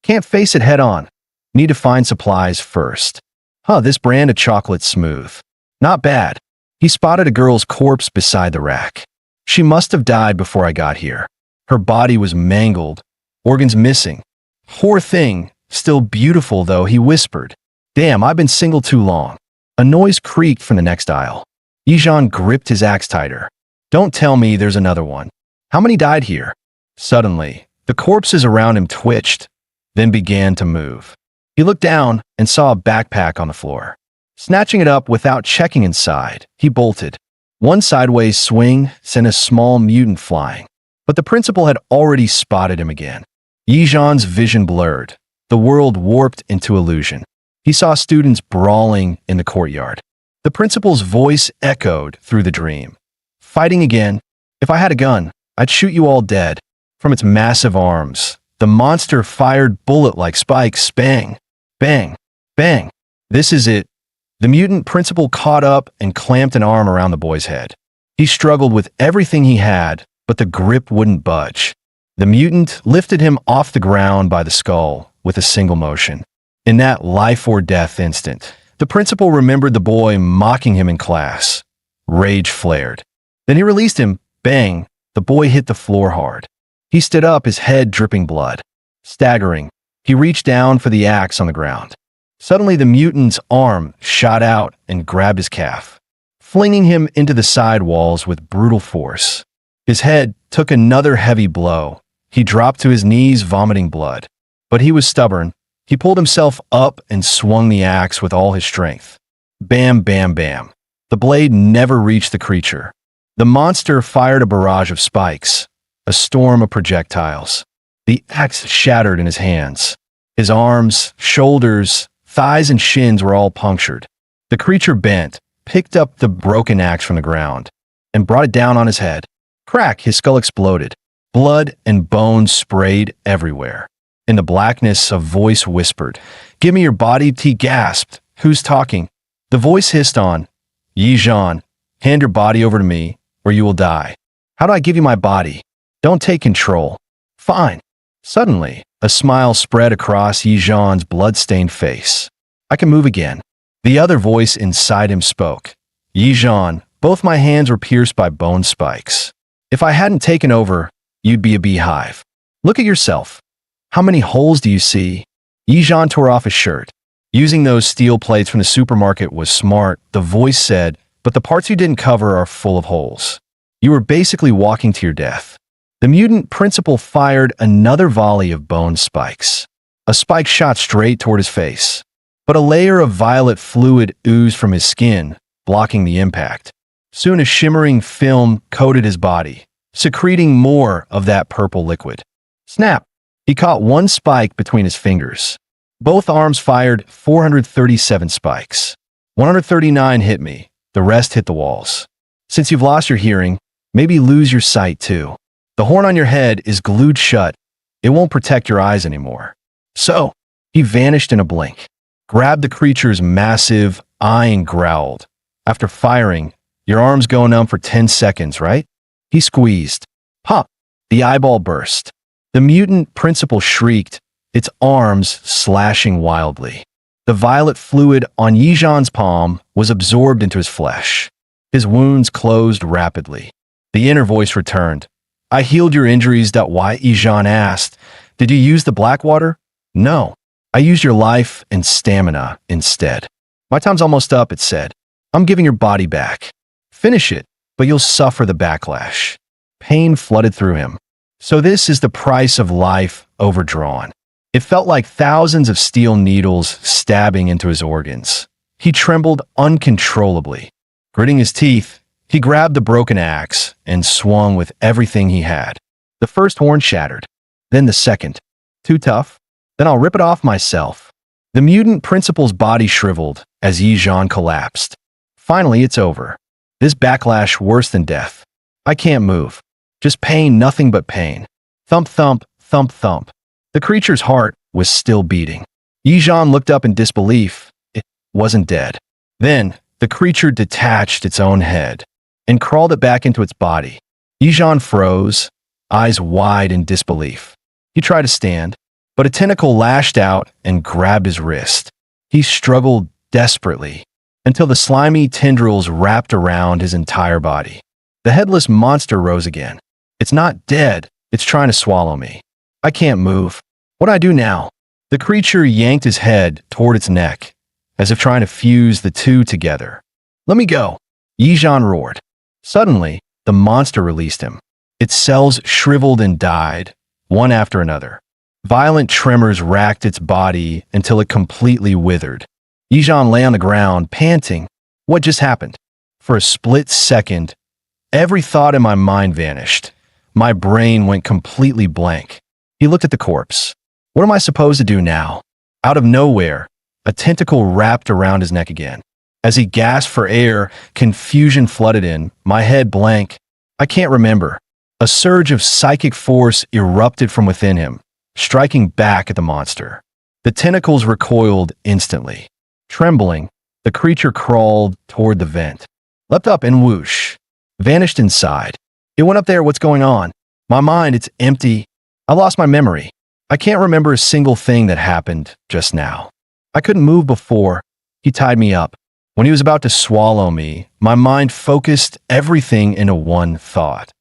Can't face it head on. Need to find supplies first. This brand of chocolate's smooth. Not bad. He spotted a girl's corpse beside the rack. She must have died before I got here. Her body was mangled, organs missing. Poor thing, still beautiful though, he whispered. Damn, I've been single too long. A noise creaked from the next aisle. Yijan gripped his axe tighter. Don't tell me there's another one. How many died here? Suddenly, the corpses around him twitched, then began to move. He looked down and saw a backpack on the floor. Snatching it up without checking inside, he bolted. One sideways swing sent a small mutant flying, but the principal had already spotted him again. Yijan's vision blurred. The world warped into illusion. He saw students brawling in the courtyard. The principal's voice echoed through the dream. Fighting again. If I had a gun, I'd shoot you all dead. From its massive arms, the monster fired bullet-like spikes. Bang, bang, bang. This is it. The mutant principal caught up and clamped an arm around the boy's head. He struggled with everything he had, but the grip wouldn't budge. The mutant lifted him off the ground by the skull with a single motion. In that life-or-death instant, the principal remembered the boy mocking him in class. Rage flared. Then he released him. Bang! The boy hit the floor hard. He stood up, his head dripping blood. Staggering, he reached down for the axe on the ground. Suddenly, the mutant's arm shot out and grabbed his calf, flinging him into the side walls with brutal force. His head took another heavy blow. He dropped to his knees, vomiting blood. But he was stubborn. He pulled himself up and swung the axe with all his strength. Bam, bam, bam. The blade never reached the creature. The monster fired a barrage of spikes, a storm of projectiles. The axe shattered in his hands. His arms, shoulders, thighs, and shins were all punctured. The creature bent, picked up the broken axe from the ground, and brought it down on his head. Crack! His skull exploded. Blood and bones sprayed everywhere. In the blackness, a voice whispered, "Give me your body." He gasped. Who's talking? The voice hissed on, "Yijan, hand your body over to me, or you will die." How do I give you my body? Don't take control. Fine. Suddenly, a smile spread across Yijan's blood-stained face. I can move again. The other voice inside him spoke. Yijan, both my hands were pierced by bone spikes. If I hadn't taken over, you'd be a beehive. Look at yourself. How many holes do you see? Yijan tore off his shirt. Using those steel plates from the supermarket was smart, the voice said, but the parts you didn't cover are full of holes. You were basically walking to your death. The mutant principal fired another volley of bone spikes. A spike shot straight toward his face, but a layer of violet fluid oozed from his skin, blocking the impact. Soon a shimmering film coated his body, secreting more of that purple liquid. Snap! He caught one spike between his fingers. Both arms fired 437 spikes. 139 hit me. The rest hit the walls. Since you've lost your hearing, maybe lose your sight too. The horn on your head is glued shut. It won't protect your eyes anymore. So, he vanished in a blink, grabbed the creature's massive eye and growled. After firing, your arms go numb for 10 seconds, right? He squeezed. Pop! The eyeball burst. The mutant principal shrieked, its arms slashing wildly. The violet fluid on Yijan's palm was absorbed into his flesh. His wounds closed rapidly. The inner voice returned. I healed your injuries. Why? Yijan asked. Did you use the black water? No. I used your life and stamina instead. My time's almost up, it said. I'm giving your body back. Finish it, but you'll suffer the backlash. Pain flooded through him. So this is the price of life overdrawn. It felt like thousands of steel needles stabbing into his organs. He trembled uncontrollably. Gritting his teeth, he grabbed the broken axe and swung with everything he had. The first horn shattered, then the second. Too tough? Then I'll rip it off myself. The mutant principal's body shriveled as Yijan collapsed. Finally, it's over. This backlash worse than death. I can't move. Just pain, nothing but pain. Thump, thump, thump, thump. The creature's heart was still beating. Yijan looked up in disbelief. It wasn't dead. Then, the creature detached its own head and crawled it back into its body. Yijan froze, eyes wide in disbelief. He tried to stand, but a tentacle lashed out and grabbed his wrist. He struggled desperately until the slimy tendrils wrapped around his entire body. The headless monster rose again. It's not dead. It's trying to swallow me. I can't move. What do I do now? The creature yanked his head toward its neck, as if trying to fuse the two together. Let me go. Yijan roared. Suddenly, the monster released him. Its cells shriveled and died, one after another. Violent tremors racked its body until it completely withered. Yijan lay on the ground, panting. What just happened? For a split second, every thought in my mind vanished. My brain went completely blank. He looked at the corpse. What am I supposed to do now? Out of nowhere, a tentacle wrapped around his neck again. As he gasped for air, confusion flooded in, my head blank. I can't remember. A surge of psychic force erupted from within him, striking back at the monster. The tentacles recoiled instantly. Trembling, the creature crawled toward the vent, leapt up and whoosh, vanished inside. It went up there, what's going on? My mind, it's empty. I lost my memory. I can't remember a single thing that happened just now. I couldn't move before. He tied me up. When he was about to swallow me, my mind focused everything into one thought.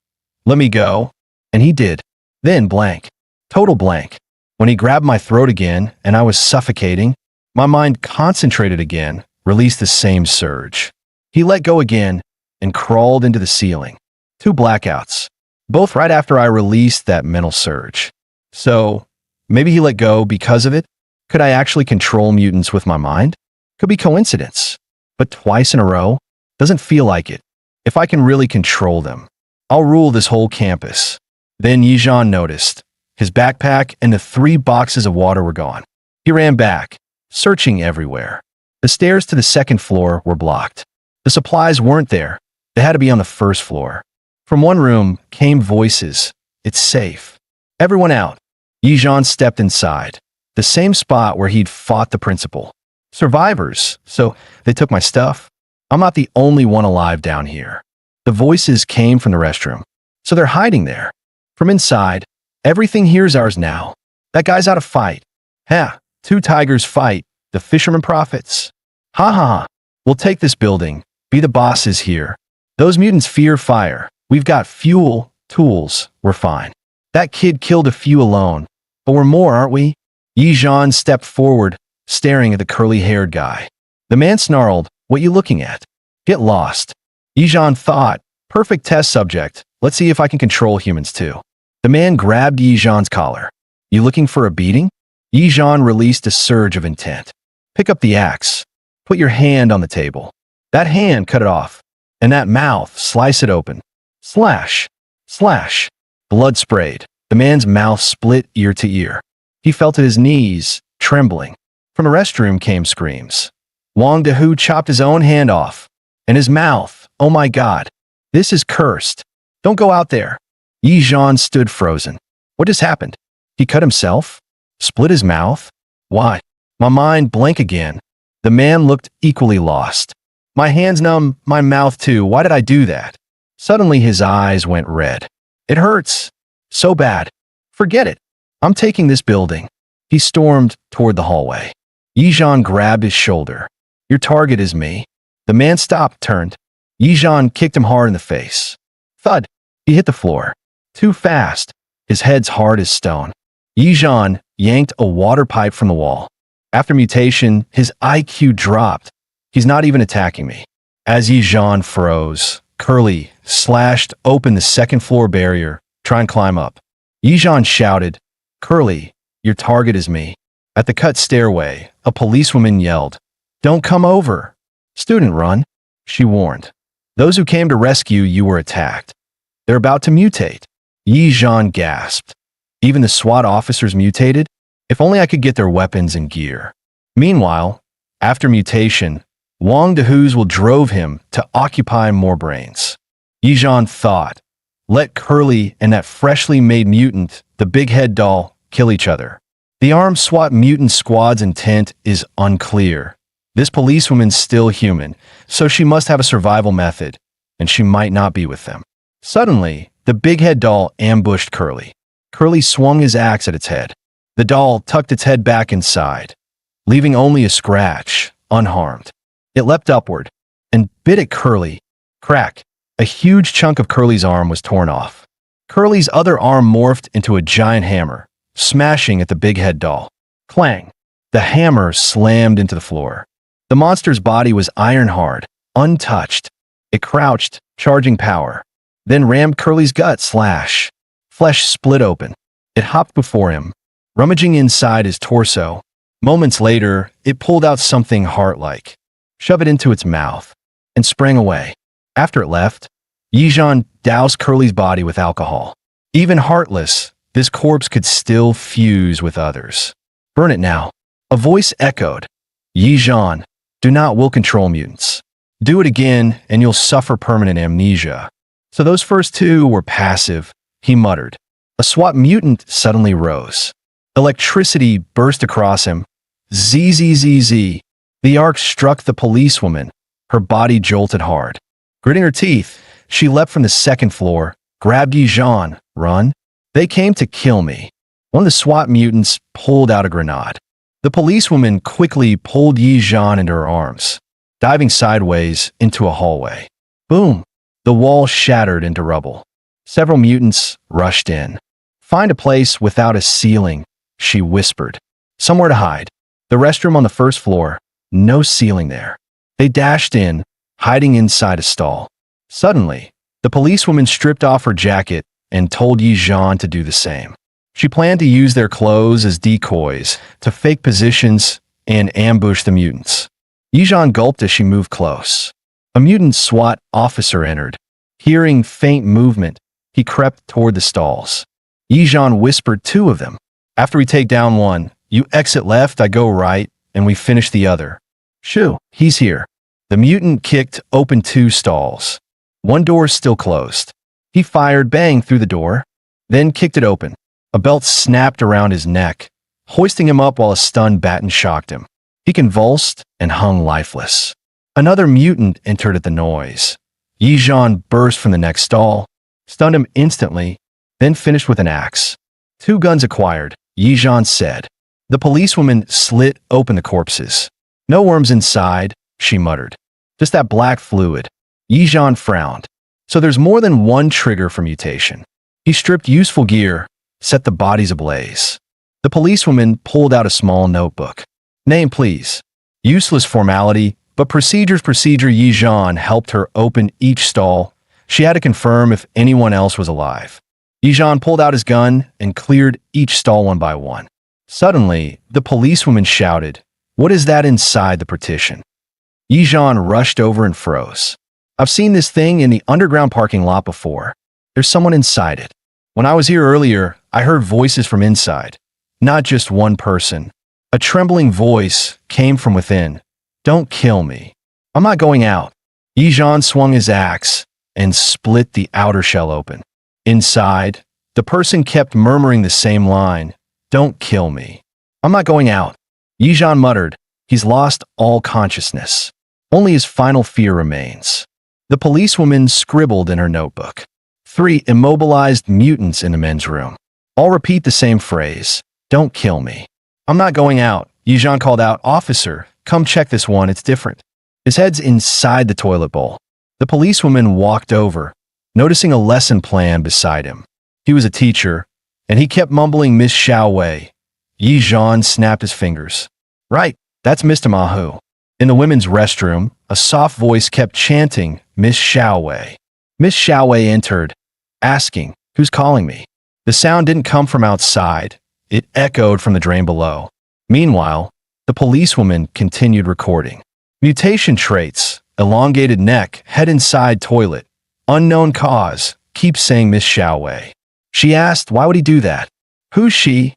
Let me go. And he did. Then blank. Total blank. When he grabbed my throat again and I was suffocating, my mind concentrated again, released the same surge. He let go again and crawled into the ceiling. 2 blackouts, both right after I released that mental surge. So, maybe he let go because of it? Could I actually control mutants with my mind? Could be coincidence. But twice in a row? Doesn't feel like it. If I can really control them, I'll rule this whole campus. Then Yijan noticed. His backpack and the 3 boxes of water were gone. He ran back, searching everywhere. The stairs to the 2nd floor were blocked. The supplies weren't there. They had to be on the 1st floor. From one room came voices. It's safe. Everyone out. Yijan stepped inside. The same spot where he'd fought the principal. Survivors, so they took my stuff. I'm not the only one alive down here. The voices came from the restroom, so they're hiding there. From inside, everything here's ours now. That guy's out of fight. Ha, 2 tigers fight, the fisherman profits. Ha ha ha, we'll take this building, be the bosses here. Those mutants fear fire. We've got fuel, tools, we're fine. That kid killed a few alone, but we're more, aren't we? Yijan stepped forward, staring at the curly-haired guy. The man snarled, what you looking at? Get lost. Yijan thought, perfect test subject. Let's see if I can control humans too. The man grabbed Yijan's collar. You looking for a beating? Yijan released a surge of intent. Pick up the axe. Put your hand on the table. That hand cut it off. And that mouth, slice it open. Slash. Slash. Blood sprayed. The man's mouth split ear to ear. He fell to his knees, trembling. From the restroom came screams. Wang Dehu chopped his own hand off. And his mouth, oh my god. This is cursed. Don't go out there. Yijan stood frozen. What just happened? He cut himself? Split his mouth? Why? My mind blank again. The man looked equally lost. My hands numb, my mouth too. Why did I do that? Suddenly his eyes went red. It hurts. So bad. Forget it. I'm taking this building. He stormed toward the hallway. Yijan grabbed his shoulder. Your target is me. The man stopped, turned. Yijan kicked him hard in the face. Thud. He hit the floor. Too fast. His head's hard as stone. Yijan yanked a water pipe from the wall. After mutation, his IQ dropped. He's not even attacking me. As Yijan froze, Curly slashed open the 2nd floor barrier, try and climb up. Yijan shouted, Curly, your target is me. At the cut stairway, a policewoman yelled, Don't come over. Student, run, she warned. Those who came to rescue you were attacked. They're about to mutate. Yijan gasped. Even the SWAT officers mutated? If only I could get their weapons and gear. Meanwhile, after mutation, Wang Dehu's will drove him to occupy more brains. Yijan thought, let Curly and that freshly made mutant, the big head doll, kill each other. The armed SWAT mutant squad's intent is unclear. This policewoman's still human, so she must have a survival method, and she might not be with them. Suddenly, the big head doll ambushed Curly. Curly swung his axe at its head. The doll tucked its head back inside, leaving only a scratch, unharmed. It leapt upward and bit at Curly. Crack. A huge chunk of Curly's arm was torn off. Curly's other arm morphed into a giant hammer, smashing at the big head doll. Clang. The hammer slammed into the floor. The monster's body was iron hard, untouched. It crouched, charging power, then rammed Curly's gut slash. Flesh split open. It hopped before him, rummaging inside his torso. Moments later, it pulled out something heart-like, shoved it into its mouth, and sprang away. After it left, Yijan doused Curly's body with alcohol. Even heartless, this corpse could still fuse with others. Burn it now. A voice echoed. Yijan, do not will control mutants. Do it again, and you'll suffer permanent amnesia. So those first two were passive, he muttered. A SWAT mutant suddenly rose. Electricity burst across him. Zzz. The arc struck the policewoman. Her body jolted hard. Gritting her teeth, she leapt from the second floor, grabbed Yijan. Run? They came to kill me. One of the SWAT mutants pulled out a grenade. The policewoman quickly pulled Yijan into her arms, diving sideways into a hallway. Boom! The wall shattered into rubble. Several mutants rushed in. Find a place without a ceiling, she whispered. Somewhere to hide. The restroom on the first floor. No ceiling there. They dashed in, hiding inside a stall. Suddenly, the policewoman stripped off her jacket and told Yijan to do the same. She planned to use their clothes as decoys to fake positions and ambush the mutants. Yijan gulped as she moved close. A mutant SWAT officer entered. Hearing faint movement, he crept toward the stalls. Yijan whispered two of them. After we take down one, you exit left, I go right, and we finish the other. Shoo, he's here. The mutant kicked open two stalls. One door still closed. He fired bang through the door, then kicked it open. A belt snapped around his neck, hoisting him up while a stunned baton shocked him. He convulsed and hung lifeless. Another mutant entered at the noise. Yijan burst from the next stall, stunned him instantly, then finished with an axe. 2 guns acquired, Yijan said. The policewoman slit open the corpses. No worms inside, she muttered. Just that black fluid. Yijan frowned. So there's more than one trigger for mutation. He stripped useful gear, set the bodies ablaze. The policewoman pulled out a small notebook. Name, please. Useless formality, but procedure. Yijan helped her open each stall. She had to confirm if anyone else was alive. Yijan pulled out his gun and cleared each stall one by one. Suddenly, the policewoman shouted, "What is that inside the partition?" Yijan rushed over and froze. I've seen this thing in the underground parking lot before. There's someone inside it. When I was here earlier, I heard voices from inside. Not just one person. A trembling voice came from within. Don't kill me. I'm not going out. Yijan swung his axe and split the outer shell open. Inside, the person kept murmuring the same line. Don't kill me. I'm not going out. Yijan muttered. He's lost all consciousness. Only his final fear remains. The policewoman scribbled in her notebook. 3 immobilized mutants in the men's room. All repeat the same phrase. Don't kill me. I'm not going out. Yijan called out, Officer, come check this one, it's different. His head's inside the toilet bowl. The policewoman walked over, noticing a lesson plan beside him. He was a teacher, and he kept mumbling Miss Xiaowei. Yijan snapped his fingers. Right, that's Mr. Mahu. In the women's restroom, a soft voice kept chanting, Miss Xiaowei. Miss Xiaowei entered, asking, who's calling me? The sound didn't come from outside. It echoed from the drain below. Meanwhile, the policewoman continued recording. Mutation traits, elongated neck, head inside toilet. Unknown cause, keep saying Miss Xiaowei. She asked, why would he do that? Who's she?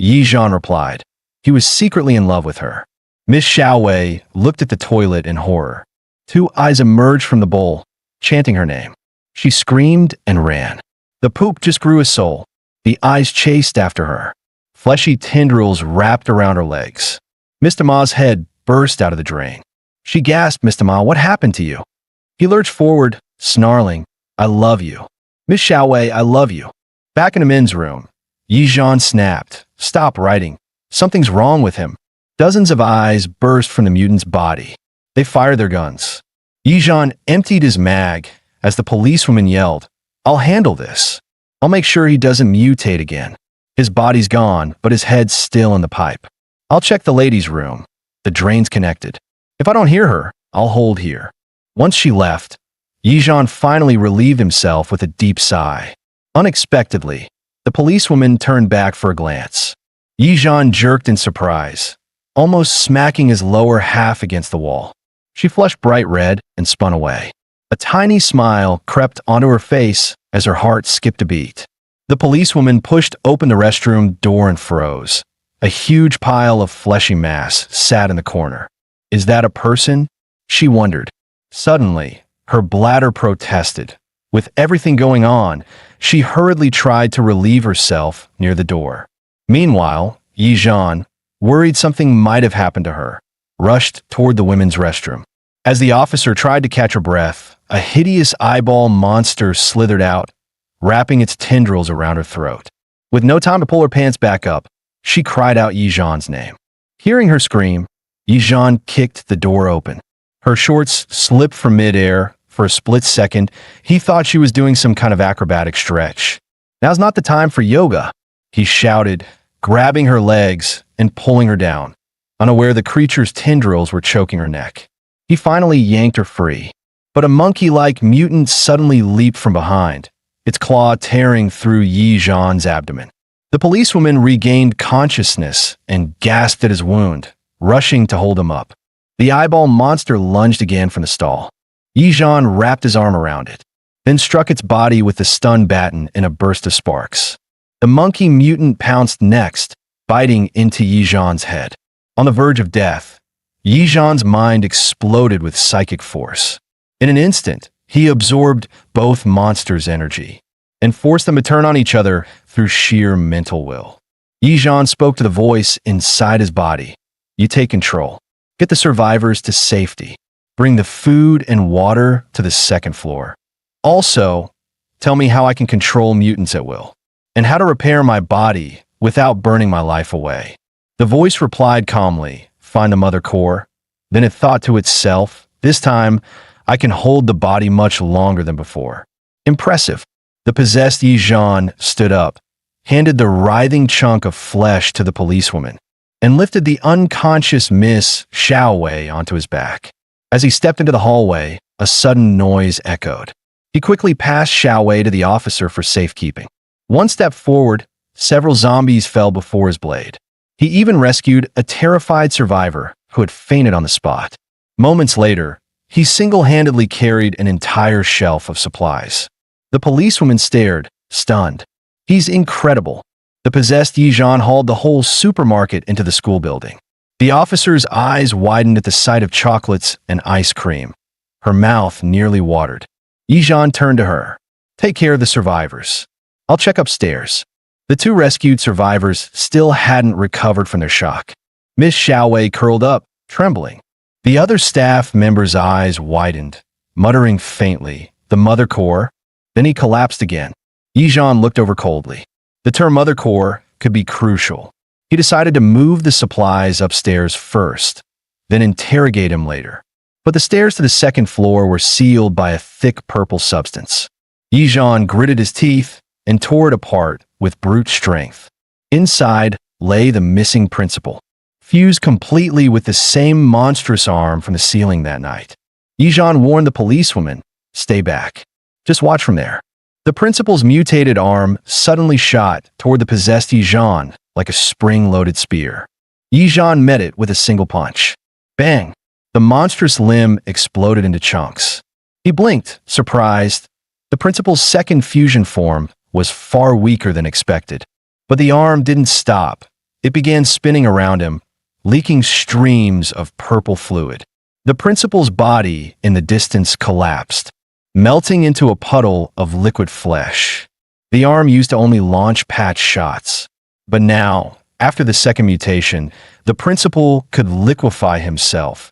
Yijan replied. He was secretly in love with her. Miss Xiaowei looked at the toilet in horror. 2 eyes emerged from the bowl, chanting her name. She screamed and ran. The poop just grew a soul. The eyes chased after her. Fleshy tendrils wrapped around her legs. Mr. Ma's head burst out of the drain. She gasped, Mr. Ma, what happened to you? He lurched forward, snarling, I love you. Miss Xiaowei, I love you. Back in the men's room, Yijan snapped, stop writing. Something's wrong with him. Dozens of eyes burst from the mutant's body. They fired their guns. Yijan emptied his mag as the policewoman yelled, I'll handle this. I'll make sure he doesn't mutate again. His body's gone, but his head's still in the pipe. I'll check the ladies' room. The drain's connected. If I don't hear her, I'll hold here. Once she left, Yizhan finally relieved himself with a deep sigh. Unexpectedly, the policewoman turned back for a glance. Yizhan jerked in surprise, almost smacking his lower half against the wall. She flushed bright red and spun away. A tiny smile crept onto her face as her heart skipped a beat. The policewoman pushed open the restroom door and froze. A huge pile of fleshy mass sat in the corner. Is that a person? She wondered. Suddenly, her bladder protested. With everything going on, she hurriedly tried to relieve herself near the door. Meanwhile, Yizhan, worried something might have happened to her, rushed toward the women's restroom. As the officer tried to catch her breath, a hideous eyeball monster slithered out, wrapping its tendrils around her throat. With no time to pull her pants back up, she cried out Yizhan's name. Hearing her scream, Yizhan kicked the door open. Her shorts slipped from midair. For a split second, he thought she was doing some kind of acrobatic stretch. Now's not the time for yoga, he shouted, grabbing her legs and pulling her down, unaware the creature's tendrils were choking her neck. He finally yanked her free, but a monkey-like mutant suddenly leaped from behind, its claw tearing through Yizhan's abdomen. The policewoman regained consciousness and gasped at his wound, rushing to hold him up. The eyeball monster lunged again from the stall. Yizhan wrapped his arm around it, then struck its body with the stun baton in a burst of sparks. The monkey mutant pounced next, biting into Yizhan's head. On the verge of death, Yizhan's mind exploded with psychic force. In an instant, he absorbed both monsters' energy and forced them to turn on each other through sheer mental will. Yizhan spoke to the voice inside his body. You take control. Get the survivors to safety. Bring the food and water to the second floor. Also, tell me how I can control mutants at will, and how to repair my body without burning my life away. The voice replied calmly, find the mother core. Then it thought to itself, this time, I can hold the body much longer than before. Impressive. The possessed Yizhan stood up, handed the writhing chunk of flesh to the policewoman, and lifted the unconscious Miss Xiaowei onto his back. As he stepped into the hallway, a sudden noise echoed. He quickly passed Xiaowei to the officer for safekeeping. One step forward, several zombies fell before his blade. He even rescued a terrified survivor who had fainted on the spot. Moments later, he single-handedly carried an entire shelf of supplies. The policewoman stared, stunned. He's incredible. The possessed Yizhan hauled the whole supermarket into the school building. The officer's eyes widened at the sight of chocolates and ice cream. Her mouth nearly watered. Yizhan turned to her. Take care of the survivors. I'll check upstairs. The two rescued survivors still hadn't recovered from their shock. Miss Xiaowei curled up, trembling. The other staff member's eyes widened, muttering faintly, the mother core. Then he collapsed again. Yizhan looked over coldly. The term mother core could be crucial. He decided to move the supplies upstairs first, then interrogate him later. But the stairs to the second floor were sealed by a thick purple substance. Yizhan gritted his teeth and tore it apart with brute strength. Inside lay the missing principal, fused completely with the same monstrous arm from the ceiling that night. Yizhan warned the policewoman, stay back. Just watch from there. The principal's mutated arm suddenly shot toward the possessed Yizhan like a spring-loaded spear. Yizhan met it with a single punch. Bang! The monstrous limb exploded into chunks. He blinked, surprised. The principal's second fusion form was far weaker than expected. But the arm didn't stop. It began spinning around him, leaking streams of purple fluid. The principal's body in the distance collapsed, melting into a puddle of liquid flesh. The arm used to only launch patch shots. But now, after the second mutation, the principal could liquefy himself,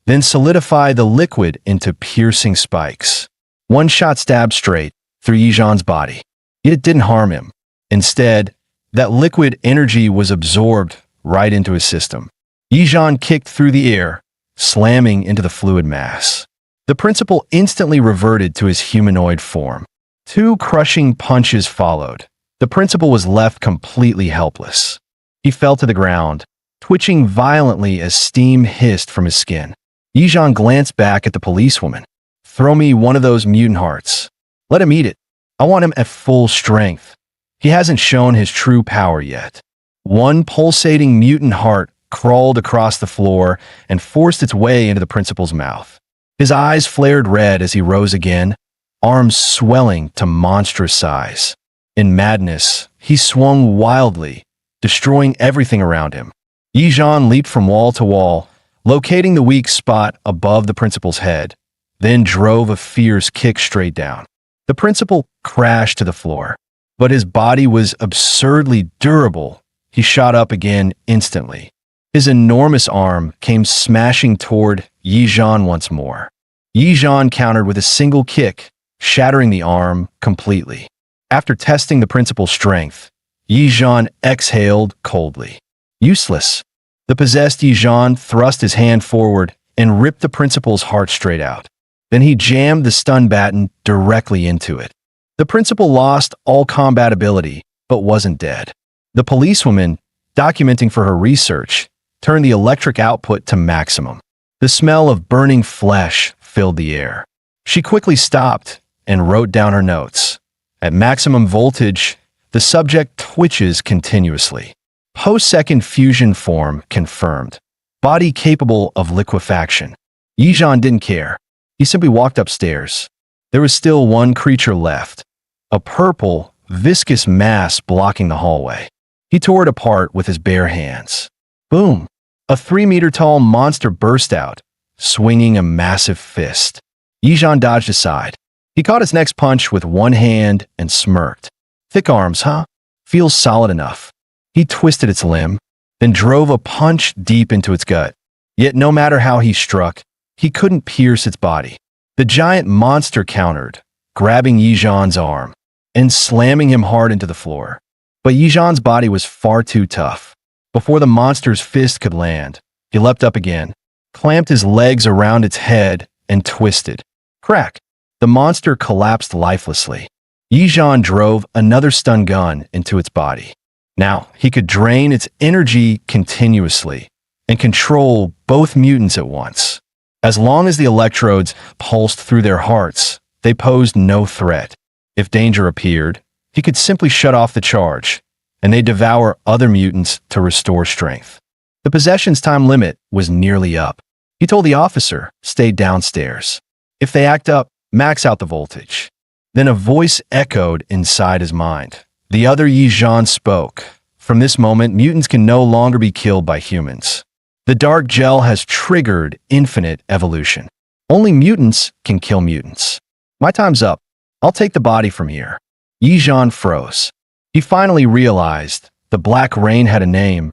then solidify the liquid into piercing spikes. One shot stabbed straight through Yizhan's body. Yet it didn't harm him. Instead, that liquid energy was absorbed right into his system. Yizhan kicked through the air, slamming into the fluid mass. The principal instantly reverted to his humanoid form. Two crushing punches followed. The principal was left completely helpless. He fell to the ground, twitching violently as steam hissed from his skin. Yizhan glanced back at the policewoman. Throw me one of those mutant hearts. Let him eat it. I want him at full strength. He hasn't shown his true power yet. One pulsating mutant heart crawled across the floor and forced its way into the principal's mouth. His eyes flared red as he rose again, arms swelling to monstrous size. In madness, he swung wildly, destroying everything around him. Yizhan leaped from wall to wall, locating the weak spot above the principal's head, then drove a fierce kick straight down. The principal crashed to the floor, but his body was absurdly durable. He shot up again instantly. His enormous arm came smashing toward Yizhan once more. Yizhan countered with a single kick, shattering the arm completely. After testing the principal's strength, Yizhan exhaled coldly. Useless. The possessed Yizhan thrust his hand forward and ripped the principal's heart straight out. Then he jammed the stun baton directly into it. The principal lost all combat ability, but wasn't dead. The policewoman, documenting for her research, turned the electric output to maximum. The smell of burning flesh filled the air. She quickly stopped and wrote down her notes. At maximum voltage, the subject twitches continuously. Post-second fusion form confirmed. Body capable of liquefaction. Yizhan didn't care. He simply walked upstairs. There was still one creature left. A purple, viscous mass blocking the hallway. He tore it apart with his bare hands. Boom! A 3-meter-tall monster burst out, swinging a massive fist. Yizhan dodged aside. He caught his next punch with one hand and smirked. Thick arms, huh? Feels solid enough. He twisted its limb, then drove a punch deep into its gut. Yet no matter how he struck, he couldn't pierce its body. The giant monster countered, grabbing Yizhan's arm and slamming him hard into the floor. But Yizhan's body was far too tough. Before the monster's fist could land, he leapt up again, clamped his legs around its head, and twisted. Crack! The monster collapsed lifelessly. Yizhan drove another stun gun into its body. Now, he could drain its energy continuously and control both mutants at once. As long as the electrodes pulsed through their hearts, they posed no threat. If danger appeared, he could simply shut off the charge, and they devour other mutants to restore strength. The possession's time limit was nearly up. He told the officer, stay downstairs. If they act up, max out the voltage. Then a voice echoed inside his mind. The other Yizhan spoke. From this moment, mutants can no longer be killed by humans. The dark gel has triggered infinite evolution. Only mutants can kill mutants. My time's up. I'll take the body from here. Yizhan froze. He finally realized the black rain had a name,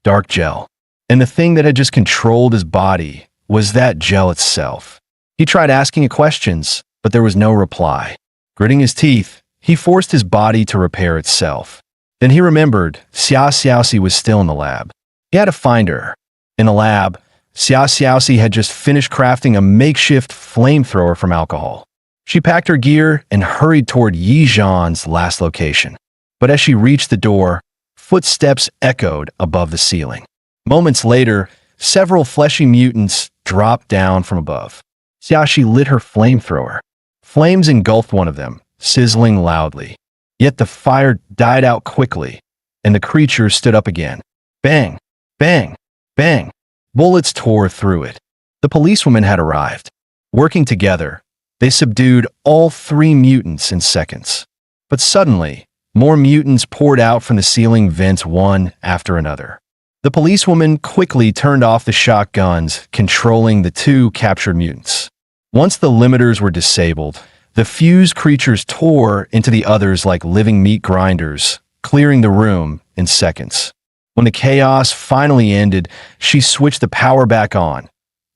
dark gel. And the thing that had just controlled his body was that gel itself. He tried asking it questions, but there was no reply. Gritting his teeth, he forced his body to repair itself. Then he remembered Xiaoxi was still in the lab. He had to find her. In the lab, Xiaoxi had just finished crafting a makeshift flamethrower from alcohol. She packed her gear and hurried toward Yizhan's last location. But as she reached the door, footsteps echoed above the ceiling. Moments later, several fleshy mutants dropped down from above. Xiaoxi lit her flamethrower. Flames engulfed one of them, sizzling loudly. Yet the fire died out quickly, and the creature stood up again. Bang! Bang! Bang! Bullets tore through it. The policewoman had arrived. Working together, they subdued all 3 mutants in seconds. But suddenly, more mutants poured out from the ceiling vents one after another. The policewoman quickly turned off the shotguns, controlling the 2 captured mutants. Once the limiters were disabled, the fused creatures tore into the others like living meat grinders, clearing the room in seconds. When the chaos finally ended, she switched the power back on.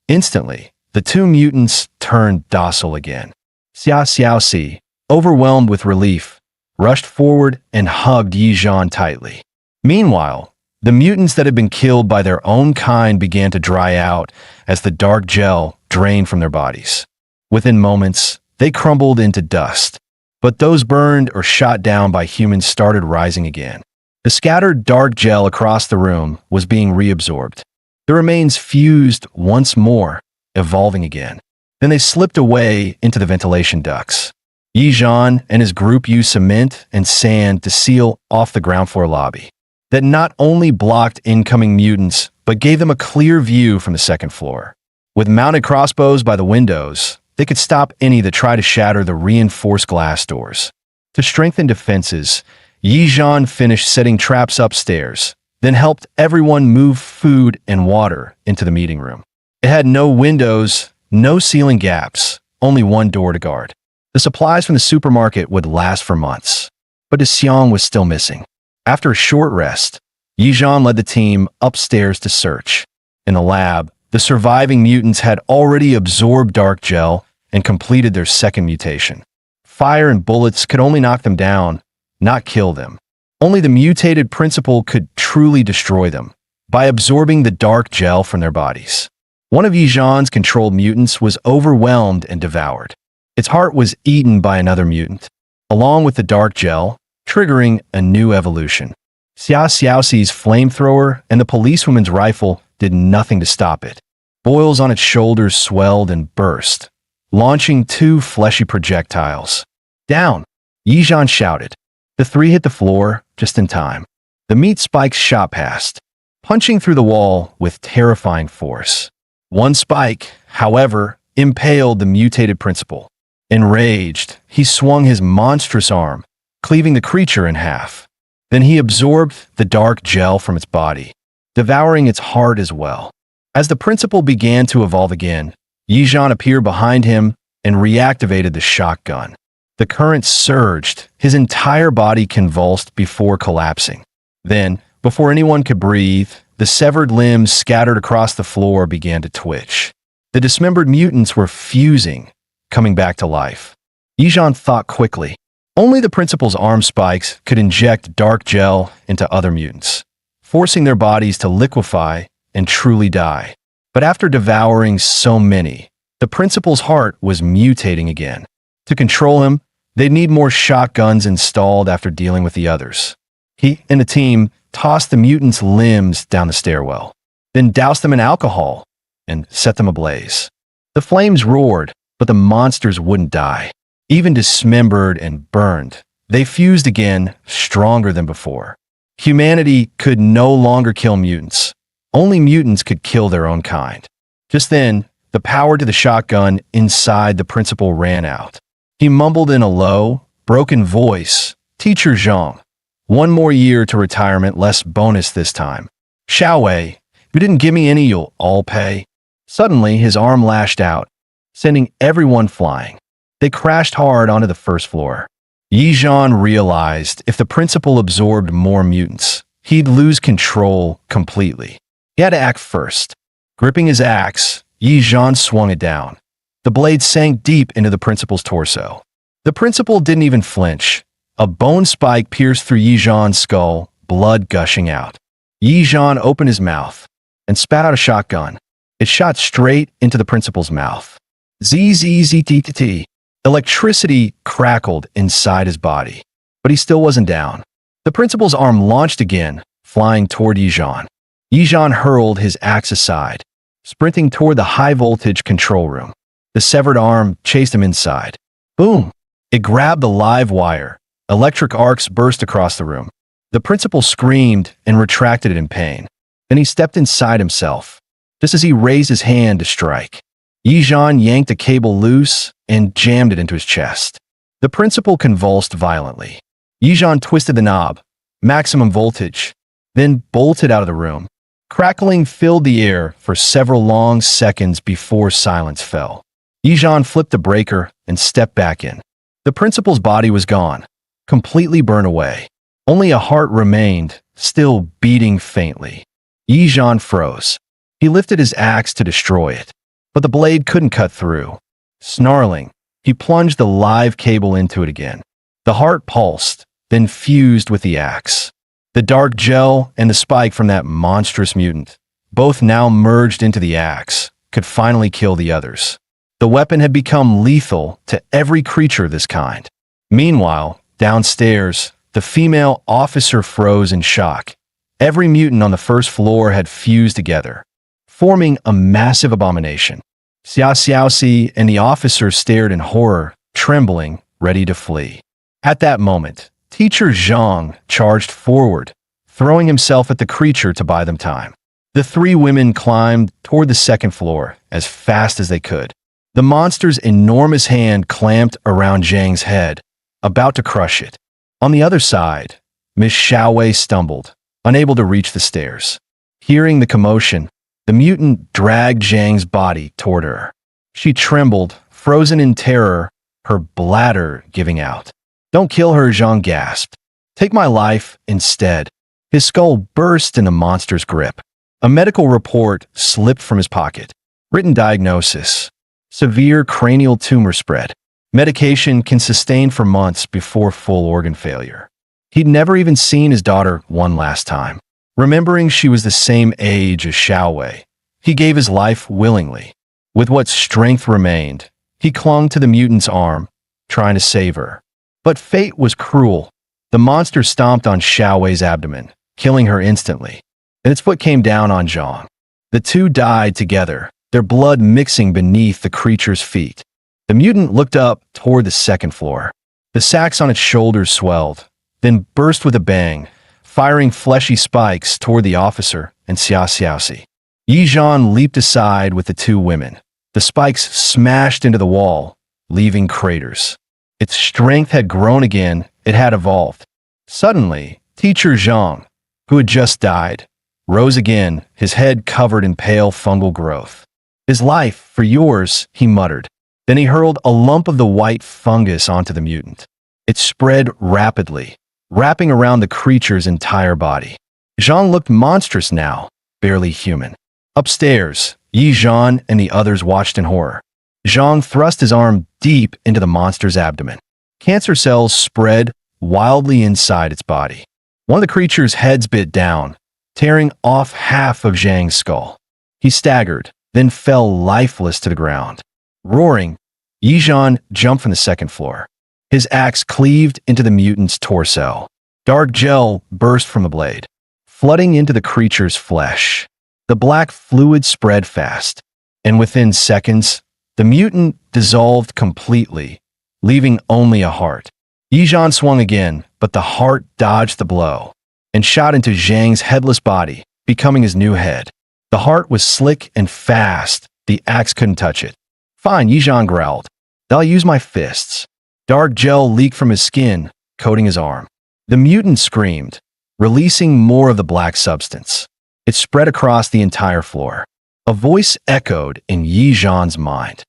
Instantly, the 2 mutants turned docile again. Xiaoxi, overwhelmed with relief, rushed forward and hugged Yizhan tightly. Meanwhile, the mutants that had been killed by their own kind began to dry out as the dark gel drained from their bodies. Within moments, they crumbled into dust. But those burned or shot down by humans started rising again. The scattered dark gel across the room was being reabsorbed. The remains fused once more, evolving again. Then they slipped away into the ventilation ducts. Yizhan and his group used cement and sand to seal off the ground floor lobby. That not only blocked incoming mutants, but gave them a clear view from the second floor. With mounted crossbows by the windows, they could stop any that try to shatter the reinforced glass doors. To strengthen defenses, Yizhan finished setting traps upstairs, then helped everyone move food and water into the meeting room. It had no windows, no ceiling gaps, only one door to guard. The supplies from the supermarket would last for months, but Xiang was still missing. After a short rest, Yizhan led the team upstairs to search. In the lab, the surviving mutants had already absorbed dark gel and completed their second mutation. Fire and bullets could only knock them down, not kill them. Only the mutated principle could truly destroy them, by absorbing the dark gel from their bodies. One of Yizhan's controlled mutants was overwhelmed and devoured. Its heart was eaten by another mutant, along with the dark gel, triggering a new evolution. Xia Xiaoxi's flamethrower and the policewoman's rifle did nothing to stop it. Boils on its shoulders swelled and burst, launching 2 fleshy projectiles. Down! Yizhan shouted. The 3 hit the floor just in time. The meat spikes shot past, punching through the wall with terrifying force. One spike, however, impaled the mutated principle. Enraged, he swung his monstrous arm, cleaving the creature in half. Then he absorbed the dark gel from its body, devouring its heart as well. As the principle began to evolve again, Yizhan appeared behind him and reactivated the shotgun. The current surged, his entire body convulsed before collapsing. Then, before anyone could breathe, the severed limbs scattered across the floor began to twitch. The dismembered mutants were fusing, coming back to life. Yizhan thought quickly. Only the principal's arm spikes could inject dark gel into other mutants, forcing their bodies to liquefy and truly die. But after devouring so many, the principal's heart was mutating again. To control him, they'd need more shotguns installed after dealing with the others. He and the team tossed the mutants' limbs down the stairwell, then doused them in alcohol and set them ablaze. The flames roared, but the monsters wouldn't die. Even dismembered and burned, they fused again, stronger than before. Humanity could no longer kill mutants. Only mutants could kill their own kind. Just then, the power to the shotgun inside the principal ran out. He mumbled in a low, broken voice, "Teacher Zhang, 1 more year to retirement, less bonus this time. Xiaowei, if you didn't give me any, you'll all pay." Suddenly, his arm lashed out, sending everyone flying. They crashed hard onto the first floor. Yizhan realized if the principal absorbed more mutants, he'd lose control completely. He had to act first. Gripping his axe, Yizhan swung it down. The blade sank deep into the principal's torso. The principal didn't even flinch. A bone spike pierced through Yizhan's skull, blood gushing out. Yizhan opened his mouth and spat out a shotgun. It shot straight into the principal's mouth. Zzzt. Electricity crackled inside his body, but he still wasn't down. The principal's arm launched again, flying toward Yizhan. Yizhan hurled his axe aside, sprinting toward the high-voltage control room. The severed arm chased him inside. Boom! It grabbed the live wire. Electric arcs burst across the room. The principal screamed and retracted it in pain. Then he stepped inside himself, just as he raised his hand to strike. Yizhan yanked a cable loose and jammed it into his chest. The principal convulsed violently. Yizhan twisted the knob, maximum voltage, then bolted out of the room. Crackling filled the air for several long seconds before silence fell. Yizhan flipped the breaker and stepped back in. The principal's body was gone, completely burned away. Only a heart remained, still beating faintly. Yizhan froze. He lifted his axe to destroy it, but the blade couldn't cut through. Snarling, he plunged the live cable into it again. The heart pulsed, then fused with the axe. The dark gel and the spike from that monstrous mutant, both now merged into the axe, could finally kill the others. The weapon had become lethal to every creature of this kind. Meanwhile, downstairs, the female officer froze in shock. Every mutant on the first floor had fused together, forming a massive abomination. Xiaoxiaoxi and the officer stared in horror, trembling, ready to flee. At that moment, Teacher Zhang charged forward, throwing himself at the creature to buy them time. The three women climbed toward the second floor as fast as they could. The monster's enormous hand clamped around Zhang's head, about to crush it. On the other side, Miss Xiaowei stumbled, unable to reach the stairs. Hearing the commotion, the mutant dragged Zhang's body toward her. She trembled, frozen in terror, her bladder giving out. "Don't kill her," Zhang gasped. "Take my life instead." His skull burst in the monster's grip. A medical report slipped from his pocket. Written diagnosis: severe cranial tumor spread. Medication can sustain for months before full organ failure. He'd never even seen his daughter one last time. Remembering she was the same age as Xiaowei, he gave his life willingly. With what strength remained, he clung to the mutant's arm, trying to save her. But fate was cruel. The monster stomped on Xiaowei's abdomen, killing her instantly. And its foot came down on Zhang. The two died together, their blood mixing beneath the creature's feet. The mutant looked up toward the second floor. The sacks on its shoulders swelled, then burst with a bang, firing fleshy spikes toward the officer and Xiaoxiaoxi. Yizhan leaped aside with the two women. The spikes smashed into the wall, leaving craters. Its strength had grown again, it had evolved. Suddenly, Teacher Zhang, who had just died, rose again, his head covered in pale fungal growth. "His life for yours," he muttered. Then he hurled a lump of the white fungus onto the mutant. It spread rapidly, wrapping around the creature's entire body. Zhang looked monstrous now, barely human. Upstairs, Yi Zhan and the others watched in horror. Zhang thrust his arm deep into the monster's abdomen. Cancer cells spread wildly inside its body. One of the creature's heads bit down, tearing off half of Zhang's skull. He staggered, then fell lifeless to the ground. Roaring, Yi Zhan jumped from the second floor. His axe cleaved into the mutant's torso. Dark gel burst from the blade, flooding into the creature's flesh. The black fluid spread fast, and within seconds, the mutant dissolved completely, leaving only a heart. Yi Zhan swung again, but the heart dodged the blow and shot into Zhang's headless body, becoming his new head. The heart was slick and fast. The axe couldn't touch it. "Fine," Yi Zhan growled. "I'll use my fists." Dark gel leaked from his skin, coating his arm. The mutant screamed, releasing more of the black substance. It spread across the entire floor. A voice echoed in Yi Zhan's mind.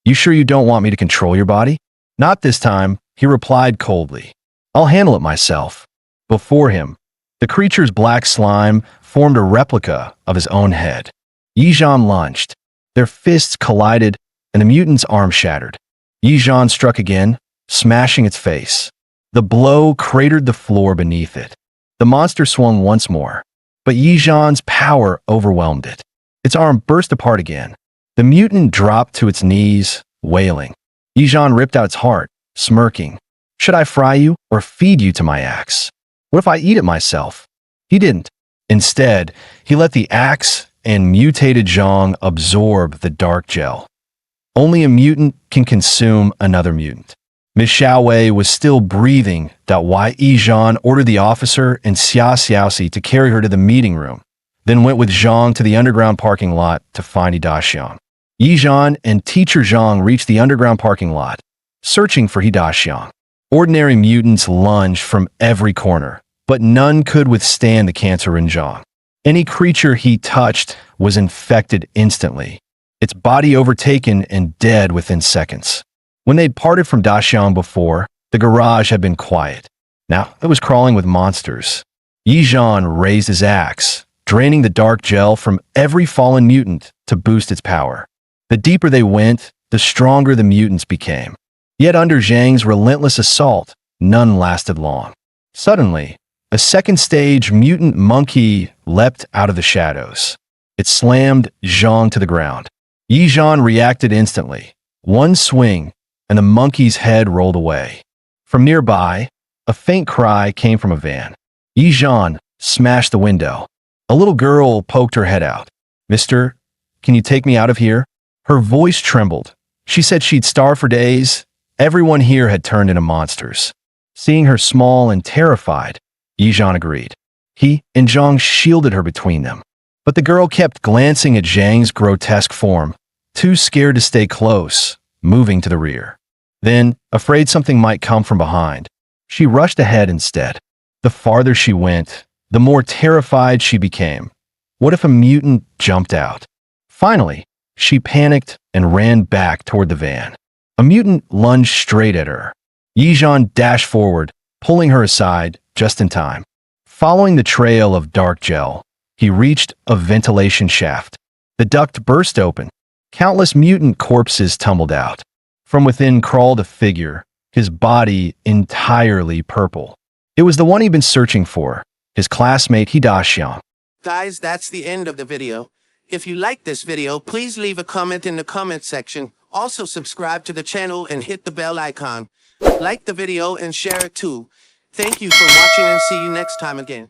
"You sure you don't want me to control your body?" "Not this time," he replied coldly. "I'll handle it myself." Before him, the creature's black slime formed a replica of his own head. Yi Zhan lunged. Their fists collided, and the mutant's arm shattered. Yi Zhan struck again, smashing its face. The blow cratered the floor beneath it. The monster swung once more, but Yi Zhan's power overwhelmed it. Its arm burst apart again. The mutant dropped to its knees, wailing. Yi Zhan ripped out its heart, smirking. "Should I fry you or feed you to my axe? What if I eat it myself?" He didn't. Instead, he let the axe and mutated Zhang absorb the dark gel. Only a mutant can consume another mutant. Miss Xiaowei was still breathing. Why Yi Zhan ordered the officer and Xiaoxiaoxi to carry her to the meeting room, then went with Zhang to the underground parking lot to find Hidaxiang. Yi Zhan and Teacher Zhang reached the underground parking lot, searching for Hidaxiang. Ordinary mutants lunged from every corner, but none could withstand the cancer in Zhang. Any creature he touched was infected instantly, its body overtaken and dead within seconds. When they'd parted from Daxiang before, the garage had been quiet. Now it was crawling with monsters. Yi Zhan raised his axe, draining the dark gel from every fallen mutant to boost its power. The deeper they went, the stronger the mutants became. Yet under Zhang's relentless assault, none lasted long. Suddenly, a second-stage mutant monkey leapt out of the shadows. It slammed Zhang to the ground. Yi Zhan reacted instantly. One swing, and the monkey's head rolled away. From nearby, a faint cry came from a van. Yi Zhan smashed the window. A little girl poked her head out. "Mister, can you take me out of here?" Her voice trembled. She said she'd starve for days. Everyone here had turned into monsters. Seeing her small and terrified, Yijan agreed. He and Zhang shielded her between them. But the girl kept glancing at Zhang's grotesque form, too scared to stay close, moving to the rear. Then, afraid something might come from behind, she rushed ahead instead. The farther she went, the more terrified she became. What if a mutant jumped out? Finally, she panicked and ran back toward the van. A mutant lunged straight at her. Yijan dashed forward, pulling her aside just in time. Following the trail of dark gel, he reached a ventilation shaft. The duct burst open. Countless mutant corpses tumbled out. From within crawled a figure, his body entirely purple. It was the one he'd been searching for, his classmate Hidashian. Guys, that's the end of the video. If you like this video, please leave a comment in the comment section. Also subscribe to the channel and hit the bell icon. Like the video and share it too. Thank you for watching and see you next time again.